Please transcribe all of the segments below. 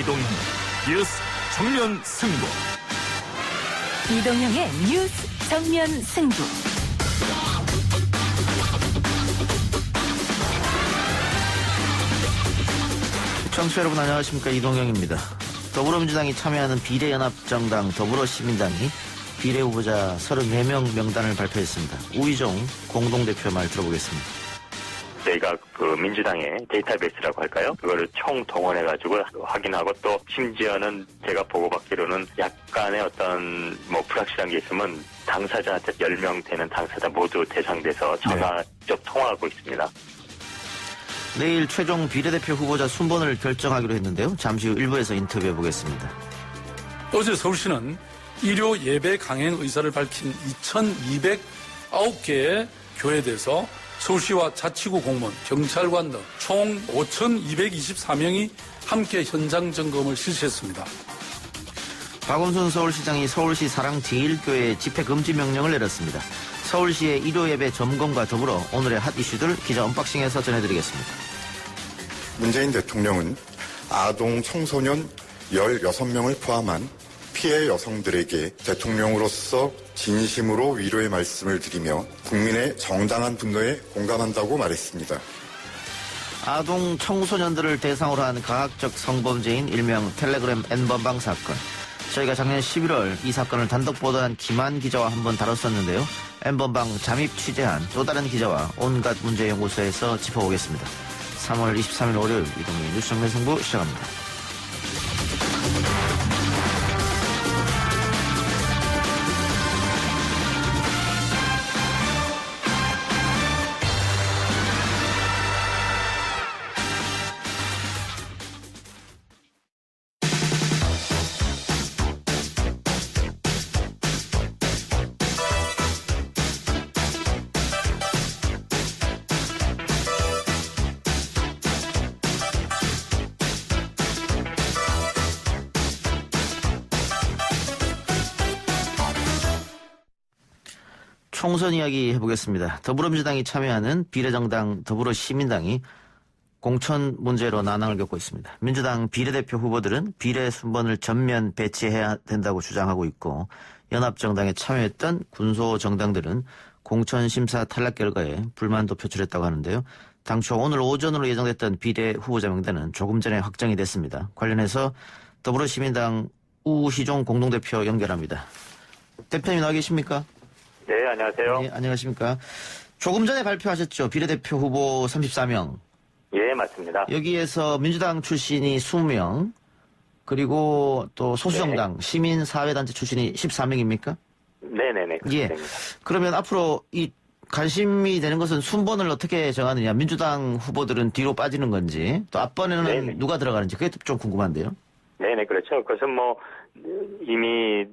이동형 뉴스 정면 승부. 이동형의 뉴스 정면 승부. 청취자 여러분 안녕하십니까. 이동형입니다. 더불어민주당이 참여하는 비례연합정당 더불어시민당이 비례후보자 34명 명단을 발표했습니다. 우희종 공동대표 말 들어보겠습니다. 저희가 민주당의 데이터베이스라고 할까요? 그거를 총동원해가지고 확인하고 또 심지어는 제가 보고받기로는 약간의 어떤 불확실한 게 있으면 당사자한테 10명 되는 당사자 모두 대상돼서 전화적 통화하고 있습니다. 내일 최종 비례대표 후보자 순번을 결정하기로 했는데요. 잠시 후 1부에서 인터뷰해 보겠습니다. 어제 서울시는 일요 예배 강행 의사를 밝힌 2,209개의 교회에서 서울시와 자치구 공무원, 경찰관 등 총 5,224명이 함께 현장 점검을 실시했습니다. 박원순 서울시장이 서울시 사랑제일교회 집회 금지 명령을 내렸습니다. 서울시의 일요 예배 점검과 더불어 오늘의 핫 이슈들 기자 언박싱에서 전해드리겠습니다. 문재인 대통령은 아동 청소년 16명을 포함한 피해 여성들에게 대통령으로서 진심으로 위로의 말씀을 드리며 국민의 정당한 분노에 공감한다고 말했습니다. 아동 청소년들을 대상으로 한 가학적 성범죄인 일명 텔레그램 N번방 사건. 저희가 작년 11월 이 사건을 단독 보도한 김한 기자와 한번 다뤘었는데요. N번방 잠입 취재한 또 다른 기자와 온갖 문제연구소에서 짚어보겠습니다. 3월 23일 월요일 이동희 뉴스 정면 승부 시작합니다. 총선 이야기 해보겠습니다. 더불어민주당이 참여하는 비례정당 더불어시민당이 공천 문제로 난항을 겪고 있습니다. 민주당 비례대표 후보들은 비례 순번을 전면 배치해야 된다고 주장하고 있고 연합정당에 참여했던 군소정당들은 공천심사 탈락 결과에 불만도 표출했다고 하는데요. 당초 오늘 오전으로 예정됐던 비례 후보자 명단은 조금 전에 확정이 됐습니다. 관련해서 더불어시민당 우희종 공동대표 연결합니다. 대표님 나와 계십니까? 네, 안녕하세요. 네, 안녕하십니까. 조금 전에 발표하셨죠. 비례대표 후보 34명. 예, 맞습니다. 여기에서 민주당 출신이 20명, 그리고 또 소수정당, 시민사회단체 출신이 14명입니까? 네네네. 예. 됩니다. 그러면 앞으로 이 관심이 되는 것은 순번을 어떻게 정하느냐. 민주당 후보들은 뒤로 빠지는 건지, 또 앞번에는 네네. 누가 들어가는지, 그게 좀 궁금한데요. 네네, 그렇죠. 그것은 이미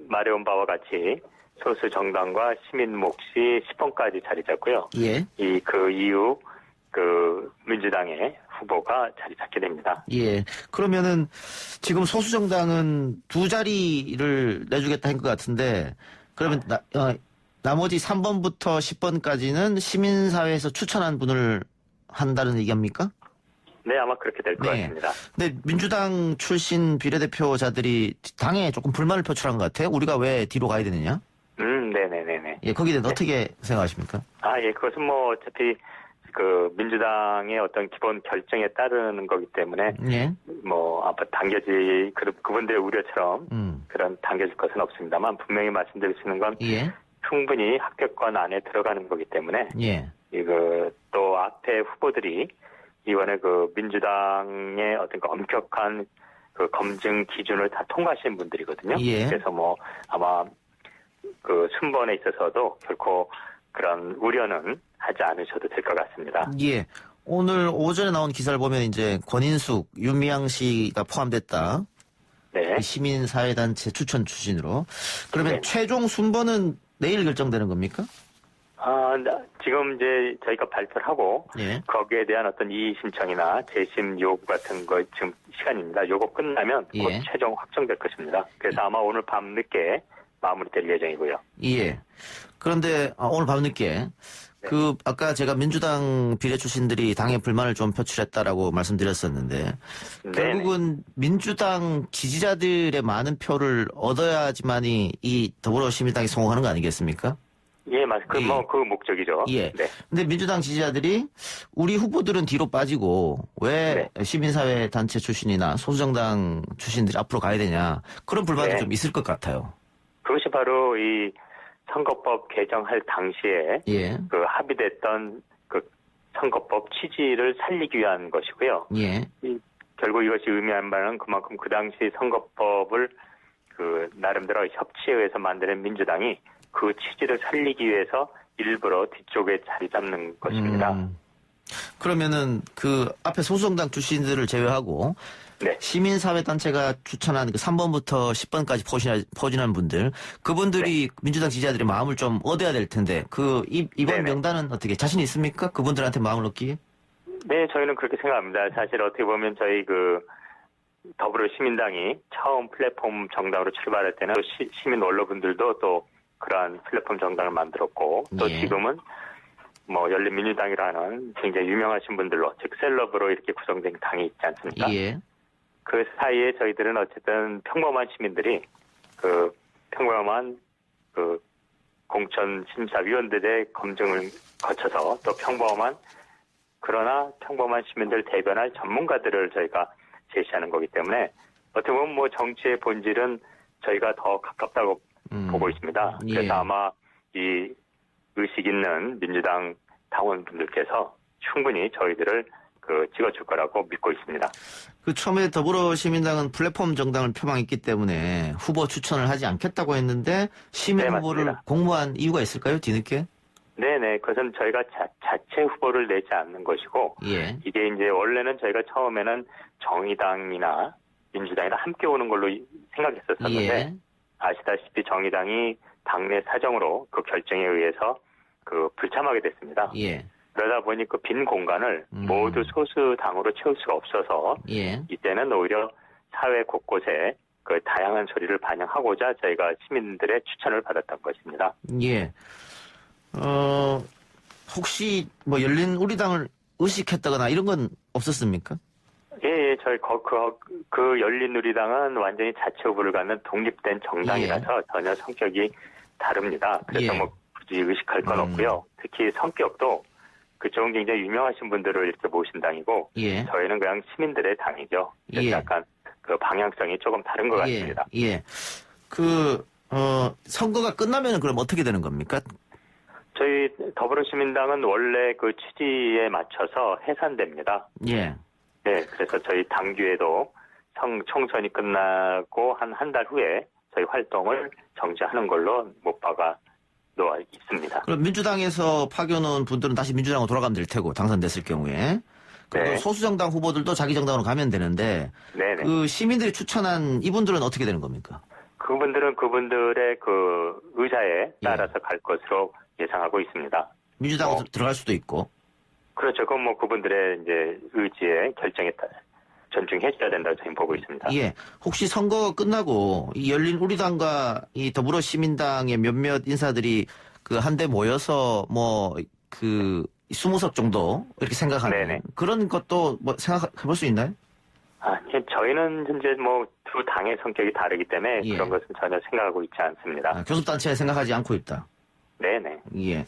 말해온 바와 같이 소수 정당과 시민 몫이 10번까지 자리 잡고요. 예. 그 이후 민주당의 후보가 자리 잡게 됩니다. 예. 그러면은 지금 소수정당은 두 자리를 내주겠다 한 것 같은데, 그러면 나머지 3번부터 10번까지는 시민사회에서 추천한 분을 한다는 얘기입니까? 네, 아마 그렇게 될 것 같습니다. 근데 민주당 출신 비례대표자들이 당에 조금 불만을 표출한 것 같아요. 우리가 왜 뒤로 가야 되느냐? 네네네네. 예, 거기에 대해서 어떻게 생각하십니까? 예, 그것은 어차피 민주당의 어떤 기본 결정에 따르는 거기 때문에 예. 아마 그분들의 우려처럼 그런 당겨질 것은 없습니다만 분명히 말씀드릴 수 있는 건 예. 충분히 합격권 안에 들어가는 거기 때문에 예. 또 앞에 후보들이 이번에 민주당의 어떤 엄격한 검증 기준을 다 통과하신 분들이거든요. 예. 그래서 아마 순번에 있어서도 결코 그런 우려는 하지 않으셔도 될 것 같습니다. 예. 오늘 오전에 나온 기사를 보면 이제 권인숙, 윤미향 씨가 포함됐다. 네. 시민사회단체 추천 출신으로. 그러면 네. 최종 순번은 내일 결정되는 겁니까? 지금 이제 저희가 발표를 하고 예. 거기에 대한 어떤 이의 신청이나 재심 요구 같은 거 지금 시간입니다. 요거 끝나면 예. 곧 최종 확정될 것입니다. 그래서 아마 오늘 밤 늦게 마무리될 예정이고요. 예. 그런데 오늘 밤늦게 아까 제가 민주당 비례 출신들이 당의 불만을 좀 표출했다라고 말씀드렸었는데, 결국은 민주당 지지자들의 많은 표를 얻어야지만이 이 더불어시민당이 성공하는 거 아니겠습니까? 예, 맞습니다. 그 목적이죠. 예. 네. 근데 민주당 지지자들이 우리 후보들은 뒤로 빠지고 왜 시민사회 단체 출신이나 소수정당 출신들이 앞으로 가야 되냐. 그런 불만이 좀 있을 것 같아요. 그것이 바로 이 선거법 개정할 당시에 그 합의됐던 그 선거법 취지를 살리기 위한 것이고요. 예. 결국 이것이 의미한 바는 그만큼 그 당시 선거법을 그 나름대로 협치에 의해서 만드는 민주당이 그 취지를 살리기 위해서 일부러 뒤쪽에 자리 잡는 것입니다. 그러면은 그 앞에 소수정당 출신들을 제외하고 시민사회단체가 추천한 그 3번부터 10번까지 포진한 분들, 그분들이 민주당 지지자들의 마음을 좀 얻어야 될 텐데 이번 명단은 어떻게 자신 있습니까? 그분들한테 마음을 얻기에? 네, 저희는 그렇게 생각합니다. 사실 어떻게 보면 저희 그 더불어시민당이 처음 플랫폼 정당으로 출발할 때는 시민 원로분들도 또 그러한 플랫폼 정당을 만들었고 또 지금은 뭐 열린민주당이라는 굉장히 유명하신 분들로 즉 셀럽으로 이렇게 구성된 당이 있지 않습니까? 그 사이에 저희들은 어쨌든 평범한 시민들이 그 평범한 그 공천 심사위원들의 검증을 거쳐서 또 그러나 평범한 시민들 대변할 전문가들을 저희가 제시하는 거기 때문에 어떻게 보면 뭐 정치의 본질은 저희가 더 가깝다고 보고 있습니다. 그래서 아마 이 의식 있는 민주당 당원분들께서 충분히 저희들을 찍어줄 거라고 믿고 있습니다. 처음에 더불어시민당은 플랫폼 정당을 표방했기 때문에 후보 추천을 하지 않겠다고 했는데 시민 후보를 맞습니다. 공모한 이유가 있을까요? 뒤늦게? 네네. 그것은 저희가 자체 후보를 내지 않는 것이고 이게 이제 원래는 저희가 처음에는 정의당이나 민주당이랑 함께 오는 걸로 생각했었는데 아시다시피 정의당이 당내 사정으로 그 결정에 의해서 불참하게 됐습니다. 그러다 보니 그 빈 공간을 모두 소수 당으로 채울 수가 없어서 이때는 오히려 사회 곳곳에 그 다양한 소리를 반영하고자 저희가 시민들의 추천을 받았던 것입니다. 혹시 뭐 열린 우리당을 의식했다거나 이런 건 없었습니까? 저희 그 열린우리당은 완전히 자체 후보를 갖는 독립된 정당이라서 전혀 성격이 다릅니다. 그래서 뭐 굳이 의식할 건 없고요. 특히 성격도 그쪽은 굉장히 유명하신 분들을 이렇게 모신 당이고 저희는 그냥 시민들의 당이죠. 그래서 약간 그 방향성이 조금 다른 것 같습니다. 선거가 끝나면 그럼 어떻게 되는 겁니까? 저희 더불어시민당은 원래 그 취지에 맞춰서 해산됩니다. 네, 그래서 저희 당규에도 총선이 끝나고 한 달 후에 저희 활동을 정지하는 걸로 못 박아 놓아 있습니다. 그럼 민주당에서 파견온 분들은 다시 민주당으로 돌아가면 될 테고 당선됐을 경우에. 그리고 소수정당 후보들도 자기 정당으로 가면 되는데 그 시민들이 추천한 이분들은 어떻게 되는 겁니까? 그분들은 그분들의 그 의사에 따라서 갈 것으로 예상하고 있습니다. 민주당으로 들어갈 수도 있고. 그렇죠. 그건 뭐 그분들의 이제 의지에 결정에 따라 존중해줘야 된다고 저희는 보고 있습니다. 혹시 선거가 끝나고 이 열린 우리당과 이 더불어시민당의 몇몇 인사들이 그 한데 모여서 뭐 그 20석 정도 이렇게 생각하는 그런 것도 뭐 생각해볼 수 있나요? 저희는 현재 뭐 두 당의 성격이 다르기 때문에 그런 것은 전혀 생각하고 있지 않습니다. 교섭단체 생각하지 않고 있다. 네네.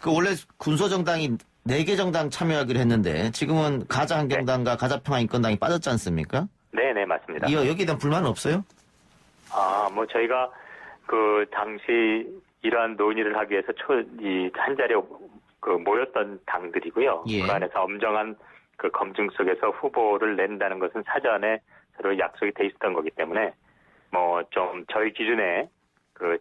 그 원래 군소정당이 4개 정당 참여하기로 했는데 지금은 가자환경당과 가자평화인권당이 빠졌지 않습니까? 네네, 맞습니다. 여기에 대한 불만은 없어요? 뭐 저희가 그 당시 이러한 논의를 하기 위해서 한 자리에 모였던 당들이고요. 그 안에서 엄정한 그 검증 속에서 후보를 낸다는 것은 사전에 서로 약속이 돼 있었던 거기 때문에 뭐 좀 저희 기준에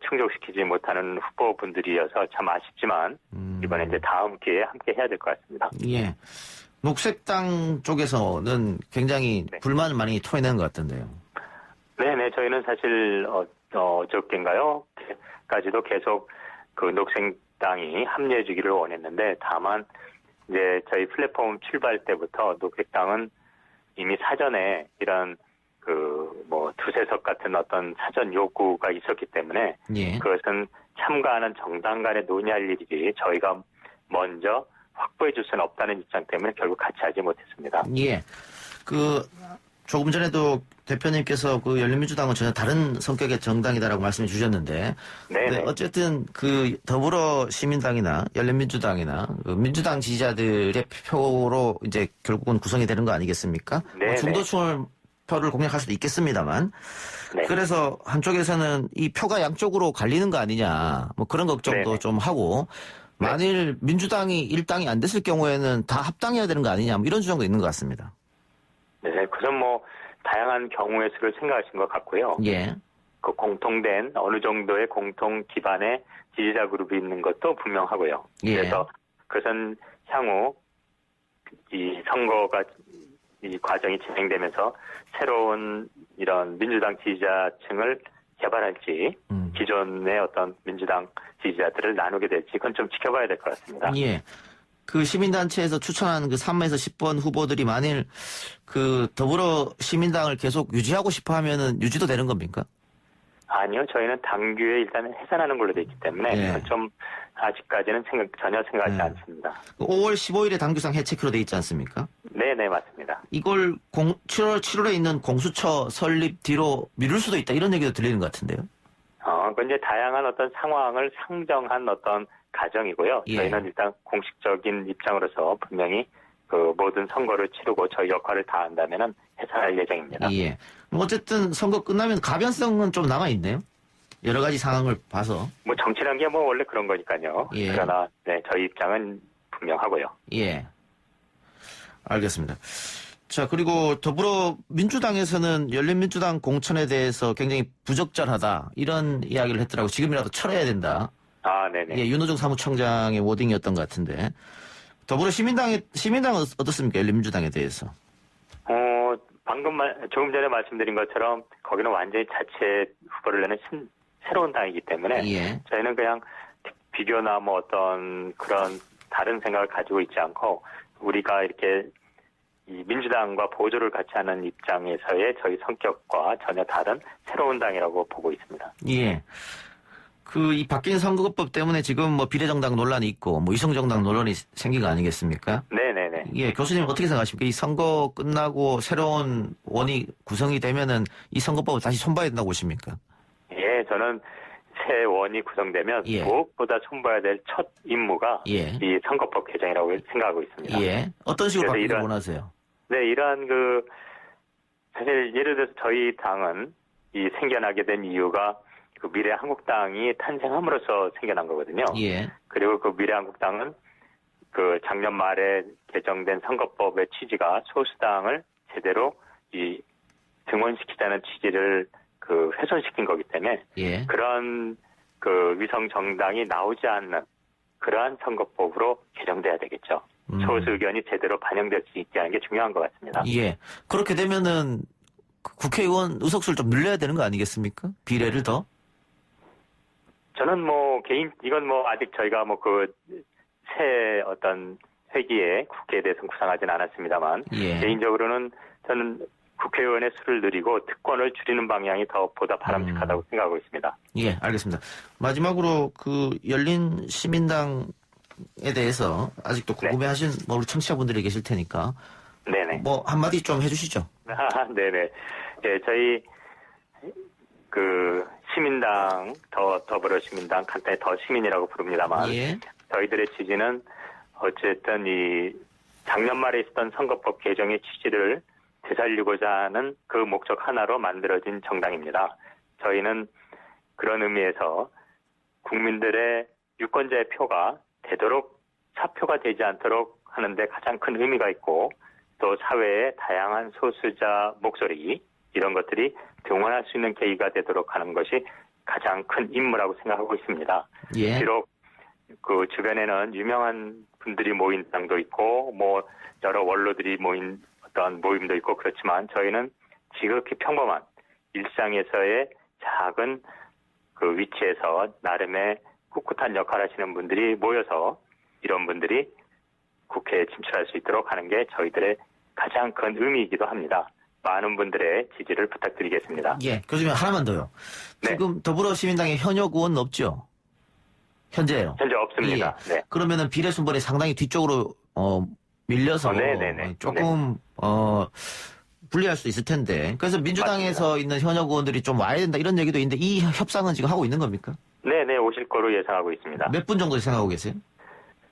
충족시키지 못하는 후보분들이어서 참 아쉽지만 이번에 이제 다음 기회에 함께 해야 될 것 같습니다. 녹색당 쪽에서는 굉장히 불만을 많이 토해낸 것 같던데요. 네네, 저희는 사실 어저께인가요? 까지도 계속 그 녹색당이 합류해주기를 원했는데 다만 이제 저희 플랫폼 출발 때부터 녹색당은 이미 사전에 이런 뭐 두세 석 같은 어떤 사전 요구가 있었기 때문에 그것은 참가하는 정당 간에 논의할 일이지 저희가 먼저 확보해 줄 수는 없다는 입장 때문에 결국 같이 하지 못했습니다. 예. 조금 전에도 대표님께서 열린민주당은 전혀 다른 성격의 정당이다라고 말씀해 주셨는데. 네. 어쨌든 더불어시민당이나 열린민주당이나 민주당 지지자들의 표로 이제 결국은 구성이 되는 거 아니겠습니까? 네. 중도층을 표를 공략할 수도 있겠습니다만. 네. 그래서 한쪽에서는 이 표가 양쪽으로 갈리는 거 아니냐. 그런 걱정도 네네. 좀 하고. 만일 민주당이 일당이 안 됐을 경우에는 다 합당해야 되는 거 아니냐. 이런 주장도 있는 것 같습니다. 네, 그건 다양한 경우의 수를 생각하신 것 같고요. 예. 공통된 어느 정도의 공통 기반의 지지자 그룹이 있는 것도 분명하고요. 예. 그래서 그것은 향후 이 선거가 이 과정이 진행되면서 새로운 이런 민주당 지지자층을 개발할지 기존의 어떤 민주당 지지자들을 나누게 될지 그건 좀 지켜봐야 될 것 같습니다. 예. 시민단체에서 추천한 3에서 10번 후보들이 만일 더불어 시민당을 계속 유지하고 싶어 하면은 유지도 되는 겁니까? 아니요. 저희는 당규에 일단 해산하는 걸로 되어 있기 때문에 예. 좀 아직까지는 전혀 생각하지 예. 않습니다. 5월 15일에 당규상 해체키로 돼 있지 않습니까? 네, 맞습니다. 이걸 7월에 있는 공수처 설립 뒤로 미룰 수도 있다 이런 얘기도 들리는 것 같은데요. 그 이제 다양한 어떤 상황을 상정한 어떤 가정이고요. 예. 저희는 일단 공식적인 입장으로서 분명히 모든 선거를 치르고 저희 역할을 다한다면은 해산할 예정입니다. 예. 어쨌든 선거 끝나면 가변성은 좀 남아 있네요. 여러 가지 상황을 봐서. 정치란 게 원래 그런 거니까요. 예. 그러나 네, 저희 입장은 분명하고요. 예. 알겠습니다. 자, 그리고 더불어민주당에서는 열린민주당 공천에 대해서 굉장히 부적절하다 이런 이야기를 했더라고요. 지금이라도 철회해야 된다. 네네. 예, 윤호중 사무총장의 워딩이었던 것 같은데. 시민당은 어떻습니까? 열린민주당에 대해서. 조금 전에 말씀드린 것처럼 거기는 완전히 자체 후보를 내는 새로운 당이기 때문에 예. 저희는 그냥 비교나 어떤 그런 다른 생각을 가지고 있지 않고 우리가 이렇게 이 민주당과 보조를 같이 하는 입장에서의 저희 성격과 전혀 다른 새로운 당이라고 보고 있습니다. 예. 이 바뀐 선거법 때문에 지금 비례정당 논란이 있고 위성정당 논란이 생긴 거 아니겠습니까? 네네네. 예, 교수님 어떻게 생각하십니까? 이 선거 끝나고 새로운 원이 구성이 되면은 이 선거법을 다시 손봐야 된다고 보십니까? 예, 저는 새 원이 구성되면 예. 무엇보다 손봐야 될 첫 임무가 예. 이 선거법 개정이라고 생각하고 있습니다. 예. 어떤 식으로 그래서 바뀌길 원하세요? 네, 이러한 사실 예를 들어서 저희 당은 이 생겨나게 된 이유가 미래한국당이 탄생함으로써 생겨난 거거든요. 예. 그리고 미래한국당은 작년 말에 개정된 선거법의 취지가 소수당을 제대로 등원시키자는 취지를 훼손시킨 거기 때문에 예. 그런 위성 정당이 나오지 않는 그러한 선거법으로 개정돼야 되겠죠. 소수 의견이 제대로 반영될 수 있게 하는 게 중요한 것 같습니다. 예. 그렇게 되면은 국회의원 의석수를 좀 늘려야 되는 거 아니겠습니까? 비례를 더? 저는 이건 아직 저희가 새 어떤 회기에 국회에 대해서는 구상하진 않았습니다만, 예. 개인적으로는 저는 국회의원의 수를 늘리고 특권을 줄이는 방향이 보다 바람직하다고 생각하고 있습니다. 예, 알겠습니다. 마지막으로 열린 시민당에 대해서 아직도 궁금해하신 우리 청취자분들이 계실 테니까, 네네. 한마디 좀 해주시죠. 네네. 예, 저희 시민당 더불어시민당 간단히 더 시민이라고 부릅니다만 예. 저희들의 취지는 어쨌든 이 작년 말에 있었던 선거법 개정의 취지를 되살리고자 하는 그 목적 하나로 만들어진 정당입니다. 저희는 그런 의미에서 국민들의 유권자의 표가 되도록 사표가 되지 않도록 하는데 가장 큰 의미가 있고 또 사회의 다양한 소수자 목소리 이런 것들이 등원할 수 있는 계기가 되도록 하는 것이 가장 큰 임무라고 생각하고 있습니다. 예. 비록 주변에는 유명한 분들이 모인 당도 있고 여러 원로들이 모인 어떤 모임도 있고 그렇지만 저희는 지극히 평범한 일상에서의 작은 위치에서 나름의 꿋꿋한 역할을 하시는 분들이 모여서 이런 분들이 국회에 진출할 수 있도록 하는 게 저희들의 가장 큰 의미이기도 합니다. 많은 분들의 지지를 부탁드리겠습니다. 예, 교수님 하나만 더요. 네. 지금 더불어시민당의 현역 의원은 없죠? 현재요? 현재 없습니다. 예. 네. 그러면은 비례 순번이 상당히 뒤쪽으로 밀려서 네네네. 조금 불리할 수 있을 텐데. 그래서 민주당에서 있는 현역 의원들이 좀 와야 된다 이런 얘기도 있는데 이 협상은 지금 하고 있는 겁니까? 네네, 오실 거로 예상하고 있습니다. 몇 분 정도 생각하고 계세요?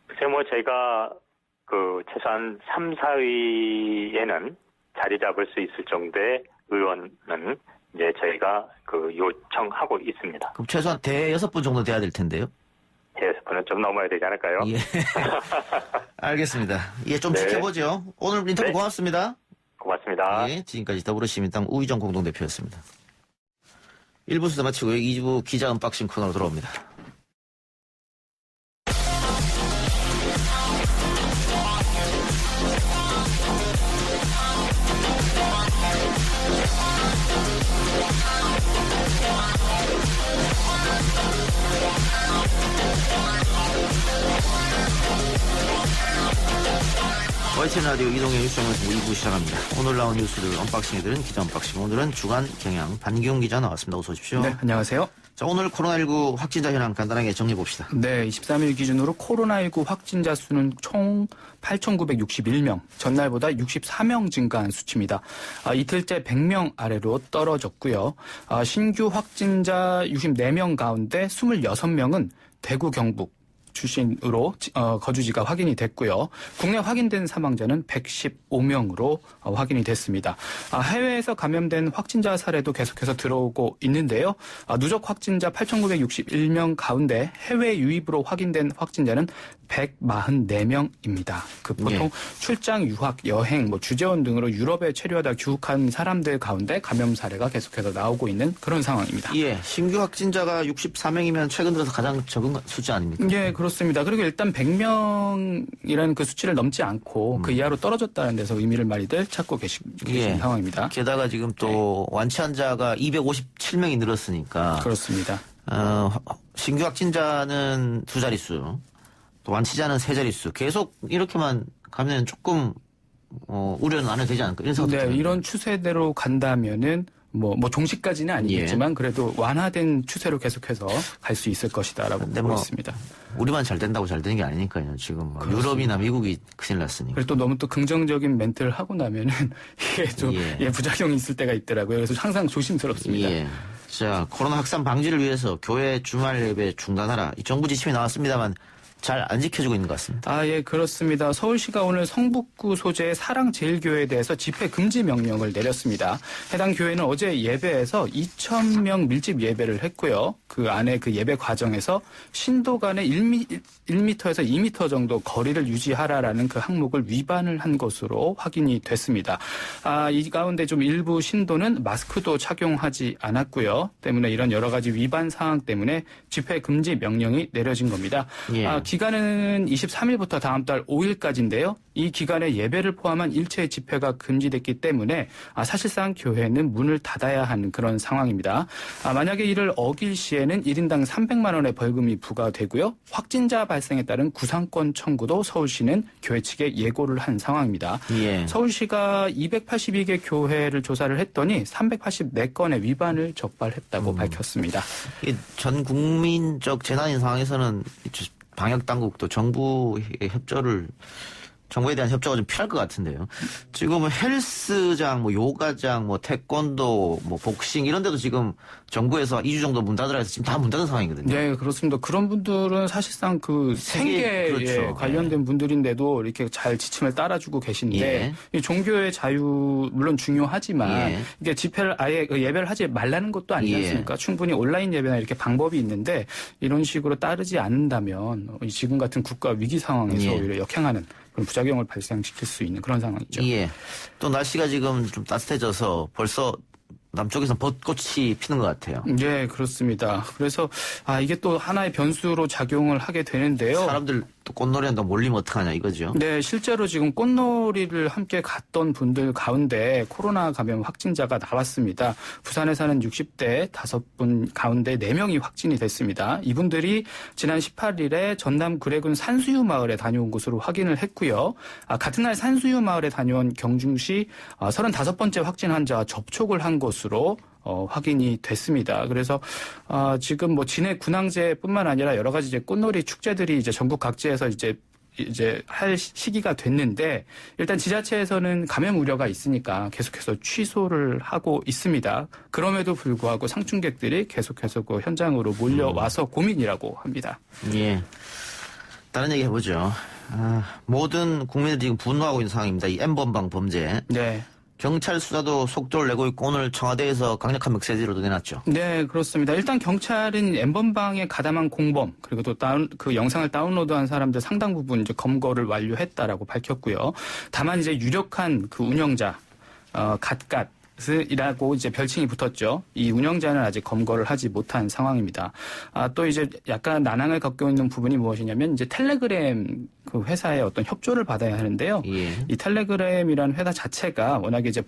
글쎄 저희가 최소한 3, 4위에는 자리 잡을 수 있을 정도의 의원은 이제 저희가 요청하고 있습니다. 그럼 최소한 대여섯 분 정도 돼야 될 텐데요? 대여섯 분은 좀 넘어야 되지 않을까요? 예. 알겠습니다. 예, 좀 네. 지켜보죠. 오늘 인터뷰 네. 고맙습니다. 고맙습니다. 예, 지금까지 더불어시민당 우희정 공동대표였습니다. 1부 수사 마치고 2부 기자 언박싱 코너로 돌아옵니다. YTN 라디오 이동의 뉴스정에서 2부 시작합니다. 오늘 나온 뉴스를 언박싱해드린 기자 언박싱. 오늘은 주간 경향 반기웅 기자 나왔습니다. 어서 오십시오. 네, 안녕하세요. 자, 오늘 코로나19 확진자 현황 간단하게 정리해봅시다. 네, 23일 기준으로 코로나19 확진자 수는 총 8,961명, 전날보다 64명 증가한 수치입니다. 이틀째 100명 아래로 떨어졌고요. 신규 확진자 64명 가운데 26명은 대구 경북 출신으로 거주지가 확인이 됐고요. 국내 확인된 사망자는 115명으로 확인이 됐습니다. 해외에서 감염된 확진자 사례도 계속해서 들어오고 있는데요. 누적 확진자 8,961명 가운데 해외 유입으로 확인된 확진자는 144명입니다. 보통 출장, 유학, 여행, 주재원 등으로 유럽에 체류하다 귀국한 사람들 가운데 감염 사례가 계속해서 나오고 있는 그런 상황입니다. 예, 신규 확진자가 64명이면 최근 들어서 가장 적은 숫자 아닙니까? 예, 그렇습니다. 그리고 일단 100명이라는 그 수치를 넘지 않고 그 이하로 떨어졌다는 데서 의미를 많이들 찾고 계신 상황입니다. 게다가 지금 또 완치 환자가 257명이 늘었으니까. 그렇습니다. 신규 확진자는 2자릿수, 또 완치자는 3자릿수. 계속 이렇게만 가면 조금 우려는 안 해도 되지 않을까 이런 생각도 네, 드는데. 이런 추세대로 간다면은 종식까지는 아니겠지만 그래도 완화된 추세로 계속해서 갈 수 있을 것이다라고 보고 있습니다. 우리만 잘 된다고 잘 되는 게 아니니까요. 지금 유럽이나 미국이 큰일 났으니까. 그리고 또 너무 또 긍정적인 멘트를 하고 나면은 이게 좀 부작용이 있을 때가 있더라고요. 그래서 항상 조심스럽습니다. 예. 자, 코로나 확산 방지를 위해서 교회 주말 예배 중단하라. 이 정부 지침이 나왔습니다만 잘 안 지켜지고 있는 것 같습니다. 예, 그렇습니다. 서울시가 오늘 성북구 소재의 사랑제일교회에 대해서 집회 금지 명령을 내렸습니다. 해당 교회는 어제 예배에서 2,000명 밀집 예배를 했고요. 그 안에 그 예배 과정에서 신도 간의 1m에서 2m 정도 거리를 유지하라라는 그 항목을 위반을 한 것으로 확인이 됐습니다. 이 가운데 좀 일부 신도는 마스크도 착용하지 않았고요. 때문에 이런 여러 가지 위반 사항 때문에 집회 금지 명령이 내려진 겁니다. 기간은 23일부터 다음 달 5일까지인데요. 이 기간에 예배를 포함한 일체의 집회가 금지됐기 때문에 사실상 교회는 문을 닫아야 하는 그런 상황입니다. 만약에 이를 어길 시에는 1인당 300만 원의 벌금이 부과되고요. 확진자 발생에 따른 구상권 청구도 서울시는 교회 측에 예고를 한 상황입니다. 서울시가 282개 교회를 조사를 했더니 384건의 위반을 적발했다고 밝혔습니다. 전 국민적 재난인 상황에서는 방역 당국도 정부의 정부에 대한 협조가 좀 필요할 것 같은데요. 지금 헬스장, 요가장, 태권도, 복싱 이런 데도 지금 정부에서 2주 정도 문 닫으라 해서 지금 다 문 닫은 상황이거든요. 네, 그렇습니다. 그런 분들은 사실상 그 생계에 그렇죠. 관련된 분들인데도 이렇게 잘 지침을 따라주고 계신데 이 종교의 자유 물론 중요하지만 이게 집회를 아예 예배를 하지 말라는 것도 아니지 않습니까? 충분히 온라인 예배나 이렇게 방법이 있는데 이런 식으로 따르지 않는다면 지금 같은 국가 위기 상황에서 오히려 역행하는 그런 부작용을 발생시킬 수 있는 그런 상황이죠. 또 날씨가 지금 좀 따뜻해져서 벌써 남쪽에서는 벚꽃이 피는 것 같아요. 네, 그렇습니다. 그래서 이게 또 하나의 변수로 작용을 하게 되는데요. 사람들 또 꽃놀이 한다고 몰리면 어떡하냐 이거죠. 네, 실제로 지금 꽃놀이를 함께 갔던 분들 가운데 코로나 감염 확진자가 나왔습니다. 부산에 사는 60대 5분 가운데 4명이 확진이 됐습니다. 이분들이 지난 18일에 전남 구례군 산수유 마을에 다녀온 것으로 확인을 했고요. 같은 날 산수유 마을에 다녀온 경중시 35번째 확진 환자와 접촉을 한 것으로 확인이 됐습니다. 그래서 지금 뭐 진해 군항제뿐만 아니라 여러 가지 이제 꽃놀이 축제들이 이제 전국 각지에서 이제 할 시기가 됐는데 일단 지자체에서는 감염 우려가 있으니까 계속해서 취소를 하고 있습니다. 그럼에도 불구하고 상춘객들이 계속해서 그 현장으로 몰려와서 고민이라고 합니다. 예. 다른 얘기 해보죠. 모든 국민들이 지금 분노하고 있는 상황입니다. 이 N번방 범죄. 네. 경찰 수사도 속도를 내고 있고 오늘 청와대에서 강력한 메시지로도 내놨죠. 네, 그렇습니다. 일단 경찰은 N번방에 가담한 공범 그리고 또 그 영상을 다운로드한 사람들 상당 부분 이제 검거를 완료했다라고 밝혔고요. 다만 이제 유력한 그 운영자 갓갓이라고 이제 별칭이 붙었죠. 이 운영자는 아직 검거를 하지 못한 상황입니다. 또 이제 약간 난항을 겪고 있는 부분이 무엇이냐면 이제 텔레그램 그 회사의 어떤 협조를 받아야 하는데요. 예. 이 텔레그램이라는 회사 자체가 워낙에 이제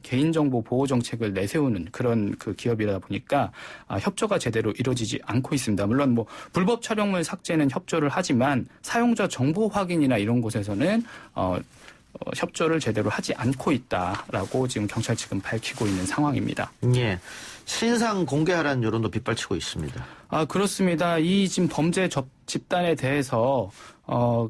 개인정보 보호 정책을 내세우는 그런 그 기업이다 보니까 협조가 제대로 이루어지지 않고 있습니다. 물론 뭐 불법 촬영물 삭제는 협조를 하지만 사용자 정보 확인이나 이런 곳에서는 협조를 제대로 하지 않고 있다라고 지금 경찰 측은 밝히고 있는 상황입니다. 예. 신상 공개하라는 여론도 빗발치고 있습니다. 그렇습니다. 이 지금 범죄 집단에 대해서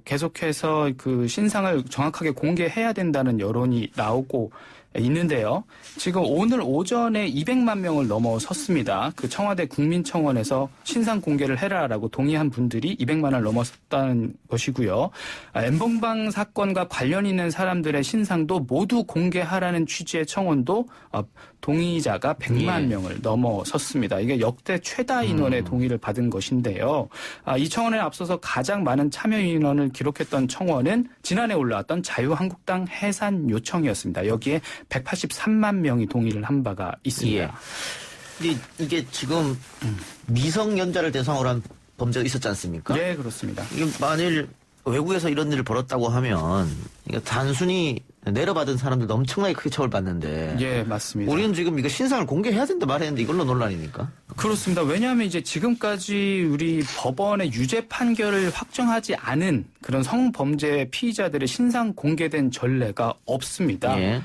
계속해서 그 신상을 정확하게 공개해야 된다는 여론이 나오고 있는데요. 지금 오늘 오전에 200만 명을 넘어섰습니다. 그 청와대 국민청원에서 신상 공개를 해라라고 동의한 분들이 200만을 넘었다는 것이고요. N번방 사건과 관련 있는 사람들의 신상도 모두 공개하라는 취지의 청원도 동의자가 100만 명을 넘어섰습니다. 이게 역대 최다 인원의 동의를 받은 것인데요. 이 청원에 앞서서 가장 많은 참여 인원을 기록했던 청원은 지난해 올라왔던 자유한국당 해산 요청이었습니다. 여기에 183만 명이 동의를 한 바가 있습니다. 예. 이게 지금 미성년자를 대상으로 한 범죄가 있었지 않습니까? 네, 그렇습니다. 이게 만일 외국에서 이런 일을 벌였다고 하면 이게 단순히 내려받은 사람들도 엄청나게 크게 처벌받는데. 예, 맞습니다. 우리는 지금 이거 신상을 공개해야 된다 말했는데 이걸로 논란이니까. 그렇습니다. 왜냐하면 이제 지금까지 우리 법원의 유죄 판결을 확정하지 않은 그런 성범죄 피의자들의 신상 공개된 전례가 없습니다. 예.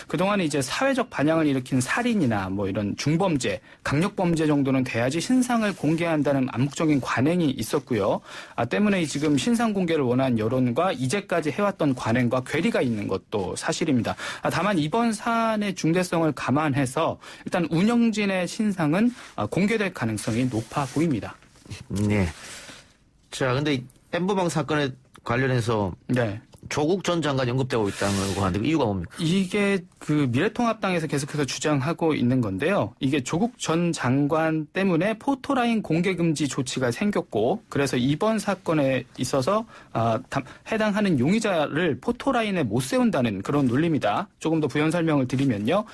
그동안에 이제 사회적 반향을 일으킨 살인이나 뭐 이런 중범죄, 강력범죄 정도는 돼야지 신상을 공개한다는 암묵적인 관행이 있었고요. 때문에 지금 신상 공개를 원한 여론과 이제까지 해왔던 관행과 괴리가 있는 것도 사실입니다. 다만 이번 사안의 중대성을 감안해서 일단 운영진의 신상은 공개될 가능성이 높아 보입니다. 네. 자, 근데 N번방 사건에 관련해서 네. 조국 전 장관이 언급되고 있다는 거 하는데 이유가 뭡니까? 이게 그 미래통합당에서 계속해서 주장하고 있는 건데요. 이게 조국 전 장관 때문에 포토라인 공개 금지 조치가 생겼고 그래서 이번 사건에 있어서 해당하는 용의자를 포토라인에 못 세운다는 그런 논리입니다. 조금 더 부연 설명을 드리면요.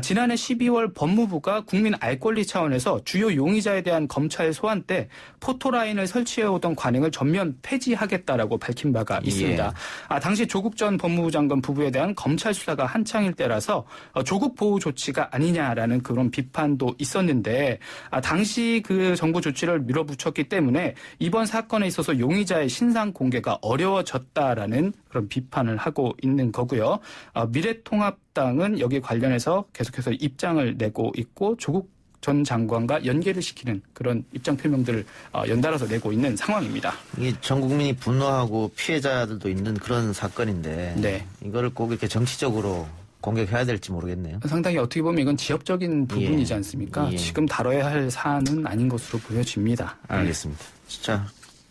지난해 12월 법무부가 국민 알 권리 차원에서 주요 용의자에 대한 검찰 소환 때 포토라인을 설치해오던 관행을 전면 폐지하겠다라고 밝힌 바가 있습니다. 당시 조국 전 법무부 장관 부부에 대한 검찰 수사가 한창일 때라서 조국 보호 조치가 아니냐라는 그런 비판도 있었는데 당시 그 정부 조치를 밀어붙였기 때문에 이번 사건에 있어서 용의자의 신상 공개가 어려워졌다라는 그런 비판을 하고 있는 거고요. 미래통합당은 여기 관련해서 계속해서 입장을 내고 있고 조국 전 장관과 연계를 시키는 그런 입장 표명들을 연달아서 내고 있는 상황입니다. 이게 전 국민이 분노하고 피해자들도 있는 그런 사건인데 네. 이거를 꼭 이렇게 정치적으로 공격해야 될지 모르겠네요. 상당히 어떻게 보면 이건 지역적인 부분이지 않습니까? 예. 지금 다뤄야 할 사안은 아닌 것으로 보여집니다. 알겠습니다. 자,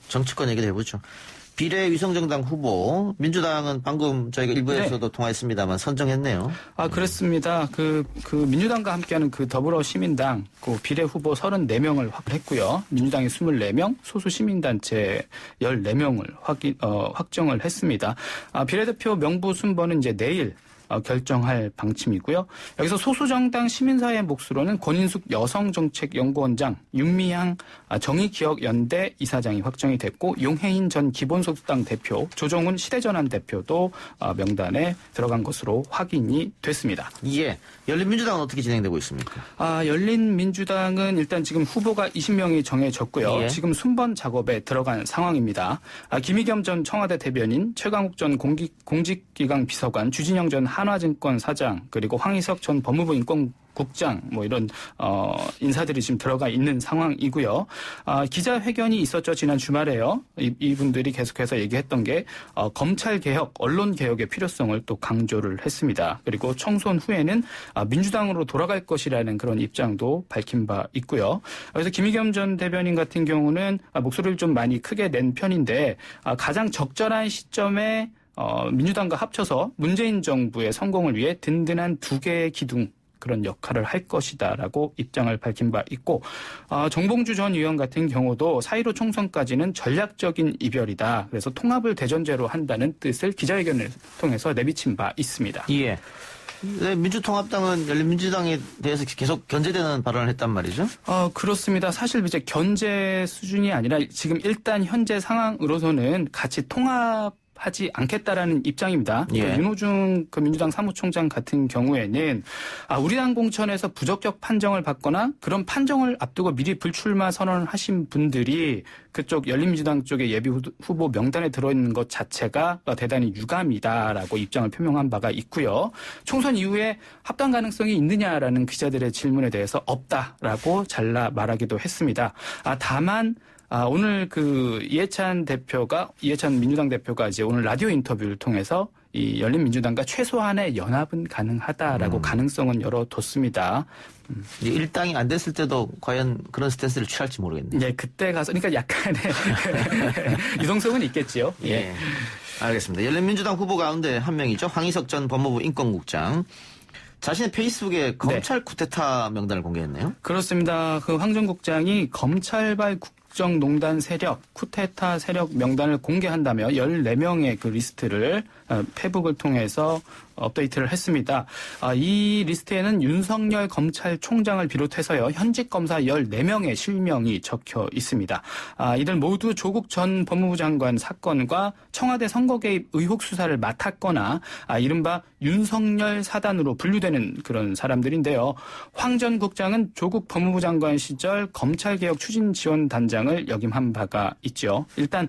정치권 얘기를 해보죠. 비례위성정당 후보 민주당은 방금 저희가 일부에서도 통화했습니다만 선정했네요. 그렇습니다. 그 민주당과 함께하는 그 더불어시민당 그 비례 후보 34명을 확보했고요. 민주당이 24명, 소수 시민단체 14명을 확정을 했습니다. 비례대표 명부 순번은 이제 내일 결정할 방침이고요. 여기서 소수정당 시민사회 몫으로는 권인숙 여성정책연구원장, 윤미향 정의기억연대 이사장이 확정이 됐고 용해인 전 기본소득당 대표, 조정훈 시대전환 대표도 명단에 들어간 것으로 확인이 됐습니다. 예. 열린민주당은 어떻게 진행되고 있습니까? 열린민주당은 일단 지금 후보가 20명이 정해졌고요. 예. 지금 순번 작업에 들어간 상황입니다. 김의겸 전 청와대 대변인, 최강욱 전 공직기강 비서관, 주진영 전 한화증권 사장, 그리고 황희석 전 법무부 인권국장이 국장 뭐 이런 인사들이 지금 들어가 있는 상황이고요. 기자회견이 있었죠. 지난 주말에요. 이분들이 계속해서 얘기했던 게 검찰 개혁, 언론 개혁의 필요성을 또 강조를 했습니다. 그리고 총선 후에는 민주당으로 돌아갈 것이라는 그런 입장도 밝힌 바 있고요. 그래서 김의겸 전 대변인 같은 경우는 목소리를 좀 많이 크게 낸 편인데 가장 적절한 시점에 민주당과 합쳐서 문재인 정부의 성공을 위해 든든한 두 개의 기둥 그런 역할을 할 것이다라고 입장을 밝힌 바 있고 정봉주 전 의원 같은 경우도 4.15 총선까지는 전략적인 이별이다. 그래서 통합을 대전제로 한다는 뜻을 기자회견을 통해서 내비친 바 있습니다. 예. 네, 민주통합당은 열린민주당에 대해서 계속 견제되는 발언을 했단 말이죠? 그렇습니다. 사실 이제 견제 수준이 아니라 지금 일단 현재 상황으로서는 같이 통합하지 않겠다라는 입장입니다. 예. 윤호중 그 민주당 사무총장 같은 경우에는 우리 당 공천에서 부적격 판정을 받거나 그런 판정을 앞두고 미리 불출마 선언을 하신 분들이 그쪽 열린민주당 쪽의 예비 후보 명단에 들어있는 것 자체가 대단히 유감이다라고 입장을 표명한 바가 있고요. 총선 이후에 합당 가능성이 있느냐라는 기자들의 질문에 대해서 없다라고 잘라 말하기도 했습니다. 다만 오늘 그 이해찬 민주당 대표가 이제 오늘 라디오 인터뷰를 통해서 이 열린민주당과 최소한의 연합은 가능하다라고 가능성은 열어뒀습니다. 일당이 안 됐을 때도 과연 그런 스탠스를 취할지 모르겠네요. 네, 그때 가서 그러니까 약간의 유동성은 있겠지요. 예. 알겠습니다. 열린민주당 후보 가운데 한 명이죠. 황희석 전 법무부 인권국장. 자신의 페이스북에 검찰 쿠데타 명단을 공개했네요. 그렇습니다. 그 황 전 국장이 검찰발 국정농단 세력, 쿠데타 세력 명단을 공개한다며 14명의 그 리스트를 페북을 통해서 업데이트를 했습니다. 이 리스트에는 윤석열 검찰총장을 비롯해서요. 현직 검사 14명의 실명이 적혀 있습니다. 이들 모두 조국 전 법무부 장관 사건과 청와대 선거 개입 의혹 수사를 맡았거나 이른바 윤석열 사단으로 분류되는 그런 사람들인데요. 황 전 국장은 조국 법무부 장관 시절 검찰개혁 추진지원단장을 역임한 바가 있죠. 일단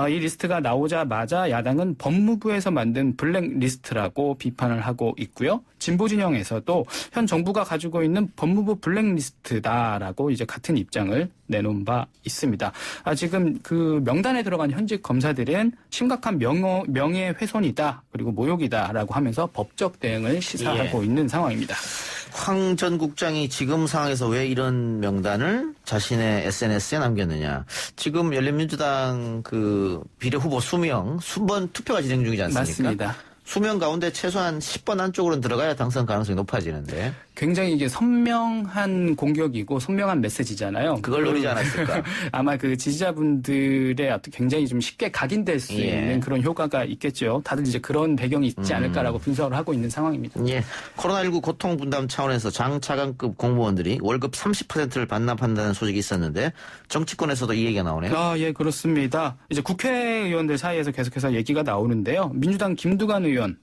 이 리스트가 나오자마자 야당은 법무부에서 만든 블랙리스트라고 비판을 하고 있고요. 진보 진영에서도 현 정부가 가지고 있는 법무부 블랙리스트다라고 이제 같은 입장을 내놓은 바 있습니다. 지금 그 명단에 들어간 현직 검사들은 심각한 명예훼손이다 그리고 모욕이다라고 하면서 법적 대응을 시사하고 있는 상황입니다. 황 전 국장이 지금 상황에서 왜 이런 명단을 자신의 SNS에 남겼느냐. 지금 열린민주당 그 비례 후보 순번 투표가 진행 중이지 않습니까? 맞습니다. 수명 가운데 최소한 10번 안쪽으로는 들어가야 당선 가능성이 높아지는데. 굉장히 이게 선명한 공격이고 선명한 메시지잖아요. 그걸 노리지 않았을까? 아마 그 지지자분들의 굉장히 좀 쉽게 각인될 수 있는 그런 효과가 있겠죠. 다들 이제 그런 배경이 있지 않을까라고 분석을 하고 있는 상황입니다. 예. 코로나19 고통 분담 차원에서 장차관급 공무원들이 월급 30%를 반납한다는 소식이 있었는데 정치권에서도 이 얘기가 나오네요. 예, 그렇습니다. 이제 국회의원들 사이에서 계속해서 얘기가 나오는데요. 민주당 김두관 의원,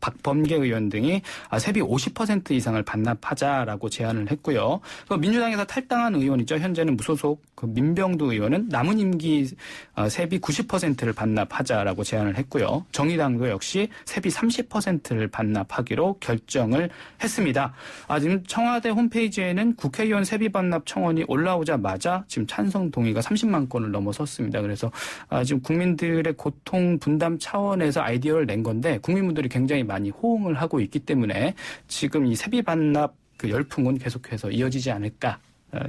박범계 의원 등이 세비 50% 이상을 반납하자라고 제안을 했고요. 민주당에서 탈당한 의원이죠. 현재는 무소속 그 민병두 의원은 남은 임기 세비 90%를 반납하자라고 제안을 했고요. 정의당도 역시 세비 30%를 반납하기로 결정을 했습니다. 지금 청와대 홈페이지에는 국회의원 세비 반납 청원이 올라오자마자 지금 찬성 동의가 30만 건을 넘어섰습니다. 그래서 지금 국민들의 고통 분담 차원에서 아이디어를 낸 건데 국민분들이 굉장히 많이 호응을 하고 있기 때문에 지금 이 세비 반납 그 열풍은 계속해서 이어지지 않을까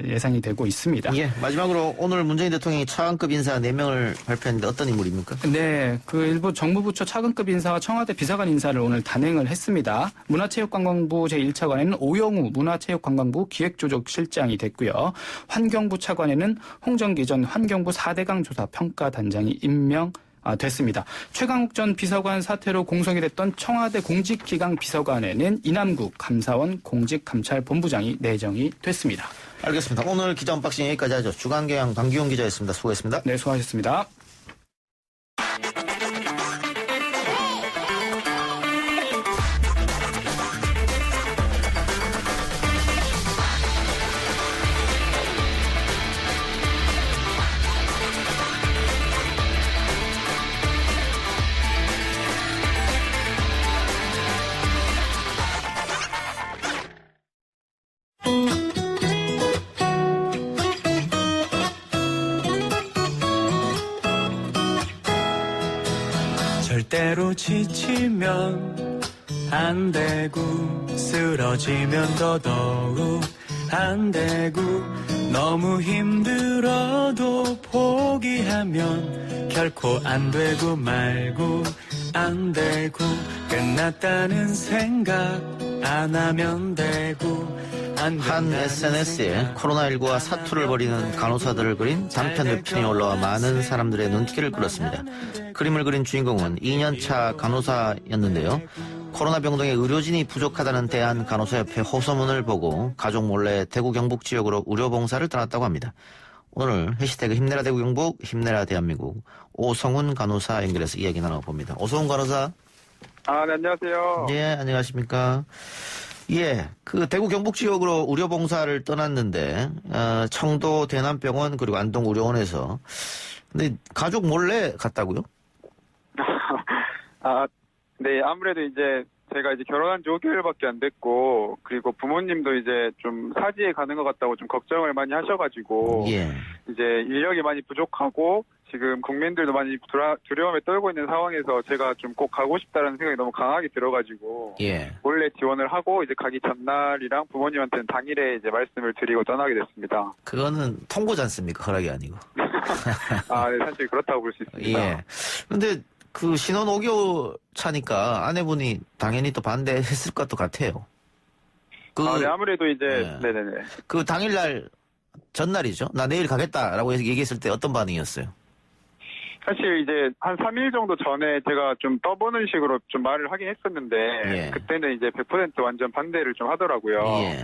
예상이 되고 있습니다. 예, 마지막으로 오늘 문재인 대통령이 차관급 인사 4명을 발표했는데 어떤 인물입니까? 네, 그 일부 정부부처 차관급 인사와 청와대 비서관 인사를 오늘 단행을 했습니다. 문화체육관광부 제1차관에는 오영우 문화체육관광부 기획조정실장이 됐고요. 환경부 차관에는 홍정기 전 환경부 4대강 조사 평가단장이 됐습니다. 최강욱 전 비서관 사태로 공석이 됐던 청와대 공직기강 비서관에는 이남국 감사원 공직감찰본부장이 내정이 됐습니다. 알겠습니다. 오늘 기자 언박싱 여기까지 하죠. 주간경향 강기용 기자였습니다. 수고했습니다. 네, 수고하셨습니다. 절대로 지치면 안 되고 쓰러지면 더더욱 안 되고 너무 힘들어도 포기하면 결코 안 되고 말고 안 되고 끝났다는 생각 안 하면 되고 한 SNS에 코로나19와 사투를 벌이는 간호사들을 그린 단편 웹툰이 올라와 많은 사람들의 눈길을 끌었습니다. 그림을 그린 주인공은 2년차 간호사였는데요. 코로나 병동에 의료진이 부족하다는 대한간호사협회 호소문을 보고 가족 몰래 대구 경북 지역으로 의료봉사를 떠났다고 합니다. 오늘 해시태그 힘내라 대구 경북 힘내라 대한민국 오성훈 간호사 연결해서 이야기 나눠봅니다. 오성훈 간호사. 네, 안녕하세요. 예, 안녕하십니까. 예, 그 대구 경북 지역으로 의료봉사를 떠났는데 청도 대남병원 그리고 안동의료원에서 근데 가족 몰래 갔다고요? 네, 아무래도 이제 제가 이제 결혼한 지 5개월밖에 안 됐고 그리고 부모님도 이제 좀 사지에 가는 것 같다고 좀 걱정을 많이 하셔가지고 예. 이제 인력이 많이 부족하고 지금 국민들도 많이 두려움에 떨고 있는 상황에서 제가 좀 꼭 가고 싶다는 생각이 너무 강하게 들어가지고 예. 몰래 지원을 하고 이제 가기 전날이랑 부모님한테는 당일에 이제 말씀을 드리고 떠나게 됐습니다. 그거는 통보지 않습니까? 허락이 아니고. 네, 사실 그렇다고 볼 수 있습니다. 예. 근데 그 신혼 5개월 차니까 아내분이 당연히 또 반대했을 것도 같아요. 네, 아무래도 이제, 예. 네네네. 그 당일날, 전날이죠. 나 내일 가겠다라고 해서 얘기했을 때 어떤 반응이었어요? 사실 이제 한 3일 정도 전에 제가 좀 떠보는 식으로 좀 말을 하긴 했었는데, 예. 그때는 이제 100% 완전 반대를 좀 하더라고요. 예.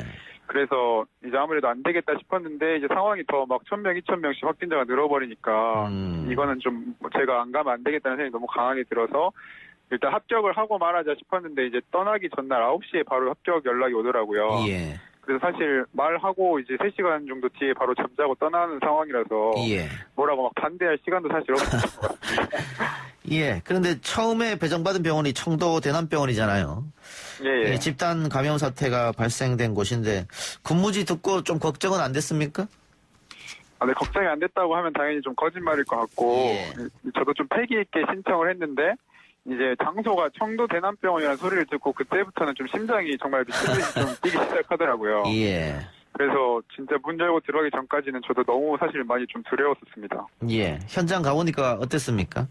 그래서 이제 아무래도 안 되겠다 싶었는데, 이제 상황이 더 막 1000명, 2000명씩 확진자가 늘어버리니까, 이거는 좀 제가 안 가면 안 되겠다는 생각이 너무 강하게 들어서, 일단 합격을 하고 말하자 싶었는데, 이제 떠나기 전날 9시에 바로 합격 연락이 오더라고요. 예. 그래서 사실 말하고 이제 3시간 정도 뒤에 바로 잠자고 떠나는 상황이라서 예. 뭐라고 막 반대할 시간도 사실 없었던 것 같아요. 예. 그런데 처음에 배정받은 병원이 청도 대남병원이잖아요. 예. 예, 집단 감염 사태가 발생된 곳인데 근무지 듣고 좀 걱정은 안 됐습니까? 네, 걱정이 안 됐다고 하면 당연히 좀 거짓말일 것 같고 예. 저도 좀 패기 있게 신청을 했는데 이제 장소가 청도 대남병원이라는 소리를 듣고 그때부터는 좀 심장이 정말 미친듯이 좀 뛰기 시작하더라고요. 예. 그래서 진짜 문 열고 들어가기 전까지는 저도 너무 사실 많이 좀 두려웠었습니다. 예. 현장 가보니까 어땠습니까?